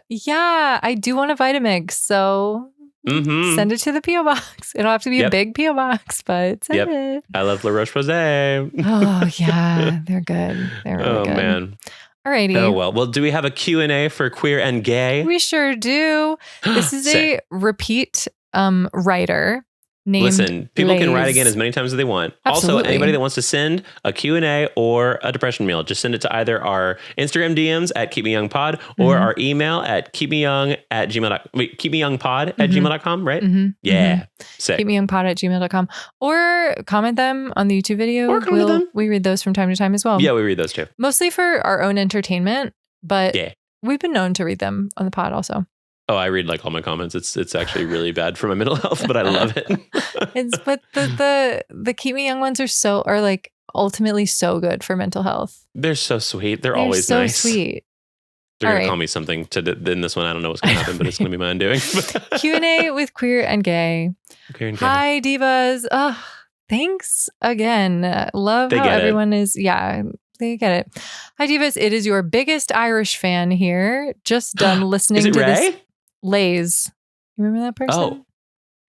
Speaker 2: Yeah, I do want a Vitamix, so send it to the P.O. box. It'll have to be a big P.O. box, but send it.
Speaker 1: I love La Roche-Posay.
Speaker 2: Oh yeah, they're good. They're really good.
Speaker 1: Man.
Speaker 2: Alrighty.
Speaker 1: Oh well, do we have a Q&A for queer and gay?
Speaker 2: We sure do. This is a repeat writer.
Speaker 1: Listen, people can write again as many times as they want.
Speaker 2: Absolutely.
Speaker 1: Also, anybody that wants to send a Q&A or a depression meal, just send it to either our Instagram DMs at keepmeyoungpod or our email at keepmeyoungpod@gmail.com, right? Yeah. Sick.
Speaker 2: keepmeyoungpod@gmail.com or comment them on the YouTube video. We read those from time to time as well.
Speaker 1: Yeah, we read those too.
Speaker 2: Mostly for our own entertainment, but we've been known to read them on the pod also.
Speaker 1: Oh, I read like all my comments. It's actually really bad for my mental health, but I love it.
Speaker 2: But the Keep Me Young ones are like ultimately so good for mental health.
Speaker 1: They're so sweet. They're always so nice.
Speaker 2: Sweet.
Speaker 1: They're going to call me something in this one. I don't know what's going to happen, but it's going to be my undoing.
Speaker 2: Q&A with queer and gay. Hi, divas. Thanks again. Love how everyone is. Yeah. They get it. Hi, divas. It is your biggest Irish fan here. Just done listening to
Speaker 1: Ray?
Speaker 2: this. Lays. You remember that person?
Speaker 1: Oh,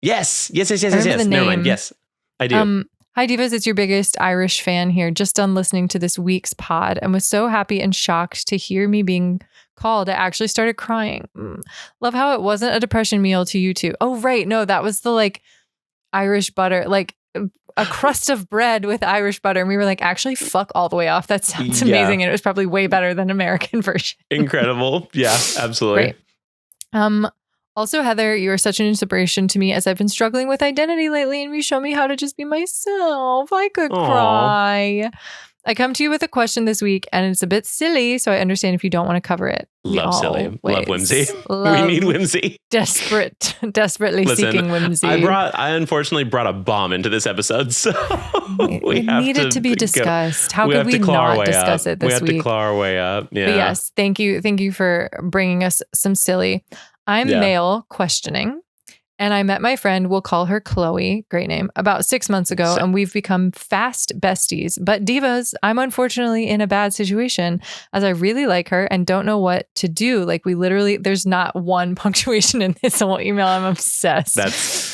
Speaker 1: yes. Never mind. Yes, I do.
Speaker 2: Hi, divas. It's your biggest Irish fan here. Just done listening to this week's pod and was so happy and shocked to hear me being called. I actually started crying. Love how it wasn't a depression meal to you two. Oh, right. No, that was the like Irish butter, like a crust of bread with Irish butter. And we were like, actually, fuck all the way off. That sounds amazing. And it was probably way better than American version.
Speaker 1: Incredible. Yeah, absolutely.
Speaker 2: Great. Also, Heather, you are such an inspiration to me as I've been struggling with identity lately, and you show me how to just be myself. I could cry. I come to you with a question this week, and it's a bit silly, so I understand if you don't want to cover it.
Speaker 1: Love silly. Love whimsy. We need whimsy.
Speaker 2: Desperately seeking whimsy.
Speaker 1: I unfortunately brought a bomb into this episode, so
Speaker 2: we needed to be discussed. How could we not discuss it this week?
Speaker 1: We have to claw our way up. Yeah.
Speaker 2: But yes, thank you for bringing us some silly. I'm male questioning. And I met my friend, we'll call her Chloe, great name, about 6 months ago, and we've become fast besties. But divas, I'm unfortunately in a bad situation as I really like her and don't know what to do. Like there's not one punctuation in this whole email. I'm obsessed.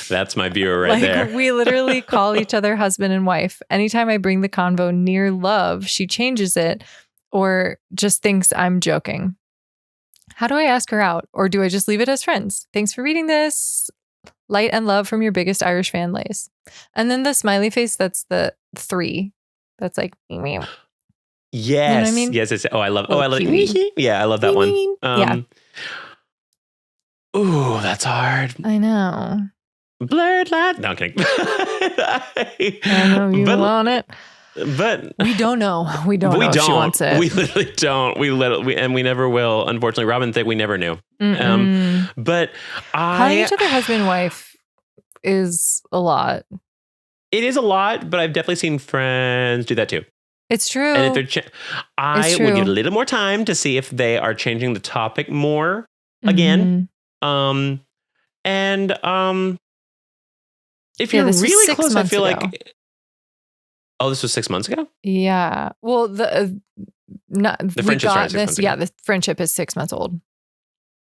Speaker 1: That's my viewer there.
Speaker 2: We literally call each other husband and wife. Anytime I bring the convo near love, she changes it or just thinks I'm joking. How do I ask her out? Or do I just leave it as friends? Thanks for reading this. Light and love from your biggest Irish fan, Lays. And then the smiley face, that's the 3. That's like,
Speaker 1: Yes.
Speaker 2: You know what I mean?
Speaker 1: Yes. Oh, I love it. Yeah, I love that one.
Speaker 2: Yeah.
Speaker 1: Ooh, that's hard.
Speaker 2: I know.
Speaker 1: Blurred lines. No, I'm kidding.
Speaker 2: I know you want it.
Speaker 1: But
Speaker 2: we don't know. We don't know if she wants it.
Speaker 1: We literally don't. We never will. Unfortunately, Robin Thicke, we never knew. But
Speaker 2: calling each other husband and wife is a lot.
Speaker 1: It is a lot, but I've definitely seen friends do that too.
Speaker 2: It's true.
Speaker 1: And if they're, I would give a little more time to see if they are changing the topic more again. If you're really close, I feel like. Oh, this was 6 months ago?
Speaker 2: Yeah. Well, the
Speaker 1: friendship started 6 months ago.
Speaker 2: Yeah, the friendship is 6 months old.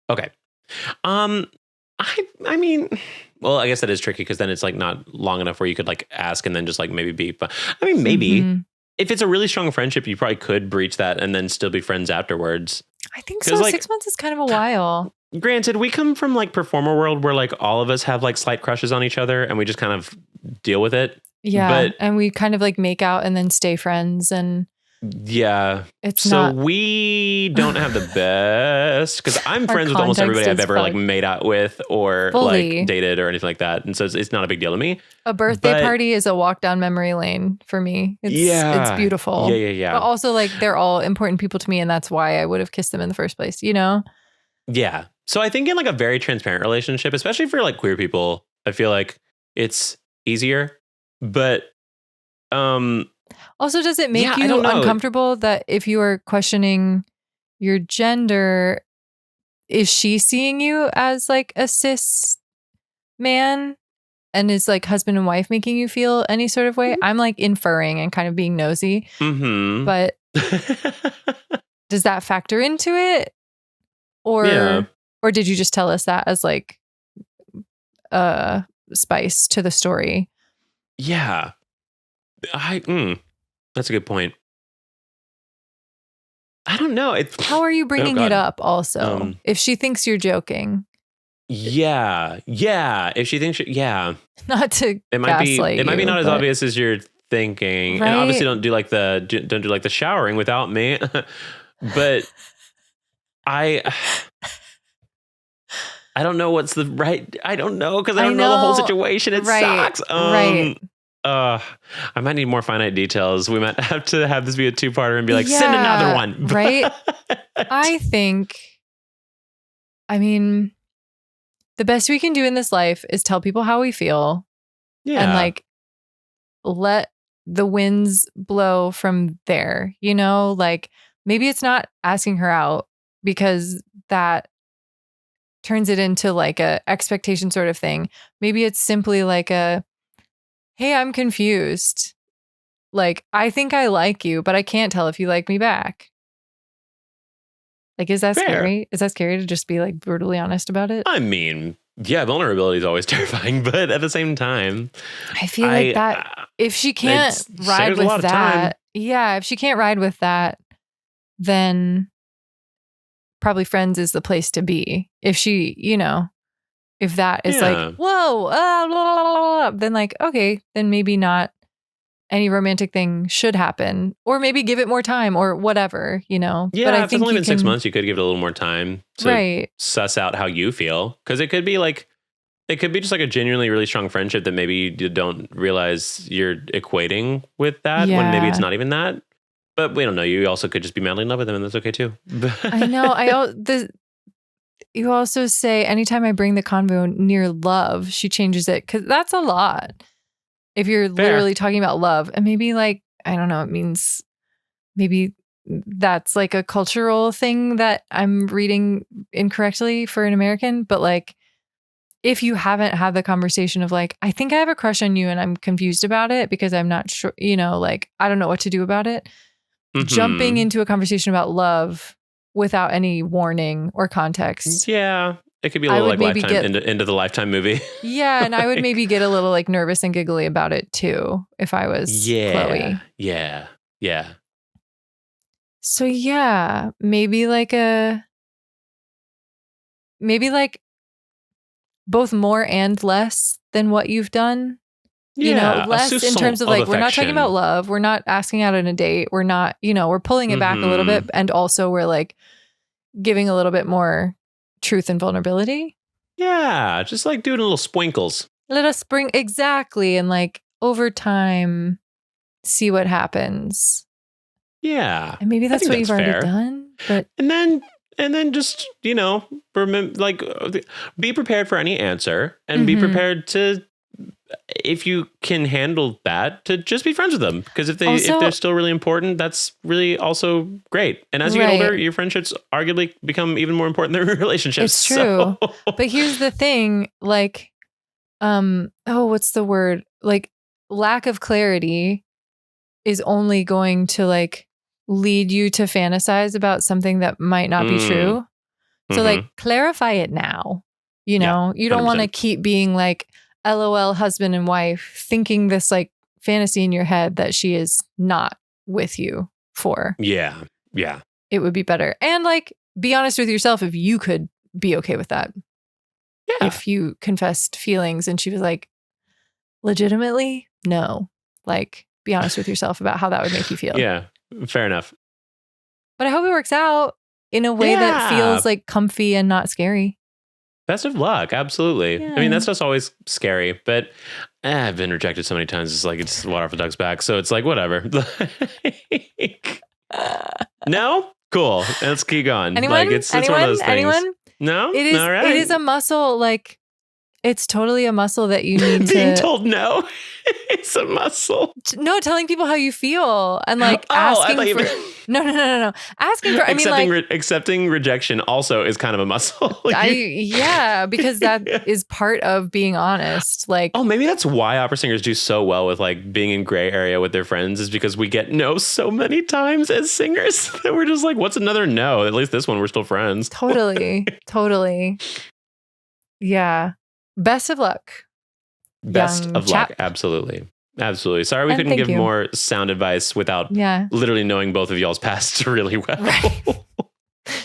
Speaker 1: Okay. I mean, well, I guess that is tricky because then it's like not long enough where you could like ask and then just like maybe be. But I mean, maybe if it's a really strong friendship, you probably could breach that and then still be friends afterwards.
Speaker 2: I think so. 6 months is kind of a while.
Speaker 1: Granted, we come from like performer world where like all of us have like slight crushes on each other and we just kind of deal with it.
Speaker 2: Yeah. And we kind of like make out and then stay friends. And
Speaker 1: yeah. We don't have the best because I'm friends with almost everybody I've ever like made out with or like dated or anything like that. And so it's not a big deal to me.
Speaker 2: A birthday party is a walk down memory lane for me. It's beautiful.
Speaker 1: Yeah.
Speaker 2: But also like they're all important people to me. And that's why I would have kissed them in the first place, you know?
Speaker 1: Yeah. So I think in like a very transparent relationship, especially for like queer people, I feel like it's easier. But
Speaker 2: also, does it make you uncomfortable that if you are questioning your gender, is she seeing you as like a cis man? And is like husband and wife making you feel any sort of way? I'm like inferring and kind of being nosy. But does that factor into it? Or did you just tell us that as like spice to the story?
Speaker 1: Yeah. That's a good point. I don't know.
Speaker 2: How are you bringing it up also? If she thinks you're joking.
Speaker 1: Yeah. If she thinks
Speaker 2: not to gaslight
Speaker 1: it might be not as obvious as you're thinking. Right? And obviously don't do like the showering without me. But I don't know what's the right. I don't know because I don't know the whole situation. It sucks. Right. I might need more finite details. We might have to have this be a two-parter and be like, send another one.
Speaker 2: Right. I mean, the best we can do in this life is tell people how we feel. Yeah. And like, let the winds blow from there, you know, like maybe it's not asking her out because that turns it into like a expectation sort of thing. Maybe it's simply like hey, I'm confused. Like, I think I like you, but I can't tell if you like me back. Like, is that scary? Is that scary to just be like brutally honest about it?
Speaker 1: I mean, yeah, vulnerability is always terrifying, but at the same time,
Speaker 2: I feel like that if she can't ride with that, if she can't ride with that, then probably friends is the place to be. If she, you know, if that is like, whoa, blah, blah, blah, then like, okay, then maybe not any romantic thing should happen, or maybe give it more time or whatever, you know.
Speaker 1: Yeah, but I think it's only been 6 months. You could give it a little more time to suss out how you feel, because it could be just like a genuinely really strong friendship that maybe you don't realize you're equating with that when maybe it's not even that. But we don't know. You also could just be madly in love with them, and that's okay too.
Speaker 2: I know. You also say, anytime I bring the convo near love, she changes it. Because that's a lot. If you're literally talking about love. And maybe like, I don't know, it means maybe that's like a cultural thing that I'm reading incorrectly for an American. But like, if you haven't had the conversation of like, I think I have a crush on you and I'm confused about it because I'm not sure, you know, like, I don't know what to do about it. Jumping into a conversation about love without any warning or context.
Speaker 1: Yeah. It could be a little like Lifetime into the Lifetime movie.
Speaker 2: Yeah. And I would maybe get a little like nervous and giggly about it too if I was Chloe.
Speaker 1: Yeah.
Speaker 2: So yeah, maybe like both more and less than what you've done. less in terms of like, we're not talking about love. We're not asking out on a date. We're not, we're pulling it back a little bit. And also we're like giving a little bit more truth and vulnerability.
Speaker 1: Yeah. Just like doing little sprinkles.
Speaker 2: Let us exactly. And like over time, see what happens.
Speaker 1: Yeah.
Speaker 2: And maybe that's what you've already done. But
Speaker 1: and then just, like be prepared for any answer and be prepared to, if you can handle that, to just be friends with them. Because if they're still really important, that's really also great. And as you get older, your friendships arguably become even more important than relationships.
Speaker 2: It's true. But here's the thing, like, what's the word? Like, lack of clarity is only going to like lead you to fantasize about something that might not be true. So like clarify it now. You don't want to keep being like LOL husband and wife thinking this like fantasy in your head that she is not with you for.
Speaker 1: Yeah. Yeah.
Speaker 2: It would be better. And like be honest with yourself if you could be okay with that. Yeah. If you confessed feelings and she was like, legitimately, no. Like be honest with yourself about how that would make you feel.
Speaker 1: Yeah. Fair enough.
Speaker 2: But I hope it works out in a way that feels like comfy and not scary.
Speaker 1: Best of luck. Absolutely. Yeah. I mean, that's just always scary, but I've been rejected so many times. It's like, it's water off a duck's back. So it's like, whatever. No? Cool. Let's keep going.
Speaker 2: Anyone?
Speaker 1: Like it's one of those things.
Speaker 2: Anyone?
Speaker 1: No?
Speaker 2: It is,
Speaker 1: all right.
Speaker 2: It is a muscle. Like it's totally a muscle that you need
Speaker 1: being told no. It's a muscle.
Speaker 2: No, telling people how you feel and like asking for no. Asking for
Speaker 1: accepting rejection also is kind of a muscle.
Speaker 2: Because that is part of being honest. Like,
Speaker 1: maybe that's why opera singers do so well with like being in gray area with their friends, is because we get no so many times as singers that we're just like, what's another no? At least this one we're still friends.
Speaker 2: Totally. Yeah. Best of luck.
Speaker 1: Best of luck. Absolutely. Sorry we couldn't give more sound advice without literally knowing both of y'all's pasts really well. Right.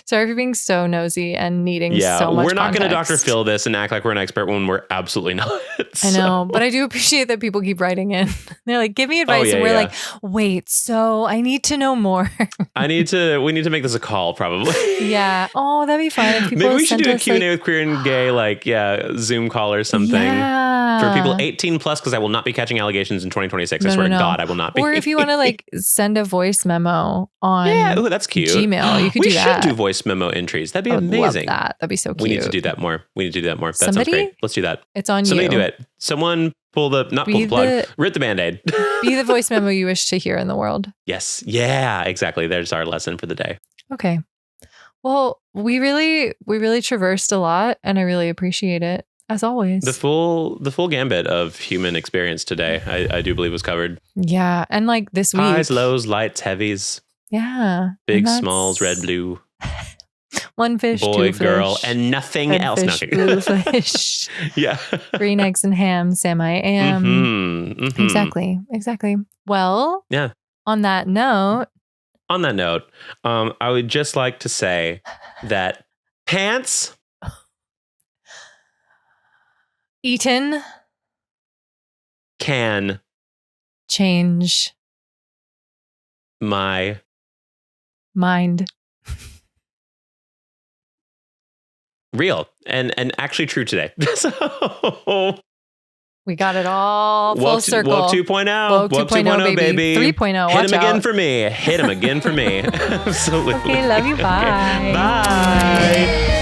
Speaker 2: Sorry for being so nosy and needing so much
Speaker 1: we're not going to
Speaker 2: context.
Speaker 1: Dr. Phil this and act like we're an expert when we're absolutely not.
Speaker 2: I know, but I do appreciate that people keep writing in. They're like, give me advice. And we're like, wait, so I need to know more. We need to make this a call probably. Yeah. Oh, that'd be fun. If maybe we should do a Q&A with Queer and Gay, Zoom call or something. Yeah. For people 18 plus, because I will not be catching allegations in 2026. I swear to God, I will not be. Or if you want to send a voice memo on that's cute. Gmail, you could do that. We should do voice memo entries. That'd be amazing. Love that. That'd be so cute. We need to do that more. That sounds great. Let's do that. It's on Somebody do it. Someone pull the plug. Rip the Band-Aid. Be the voice memo you wish to hear in the world. Yes. Yeah, exactly. There's our lesson for the day. Okay. Well, we really traversed a lot and I really appreciate it. As always. The full gambit of human experience today, I do believe was covered. Yeah. And like this week. Highs, lows, lights, heavies. Yeah. Big, smalls, red, blue. One fish, boy, two girl, fish, and nothing else. Fish, blue fish. Yeah. Green eggs and ham, Sam I am. Exactly. Well, yeah. On that note, I would just like to say that pants eaten can change my mind. Real and actually true today. So we got it all full circle. Woke 2.0. Woke 2.0, baby. 3.0. Hit him again for me. Absolutely. Okay, love you. Bye. Okay. Bye.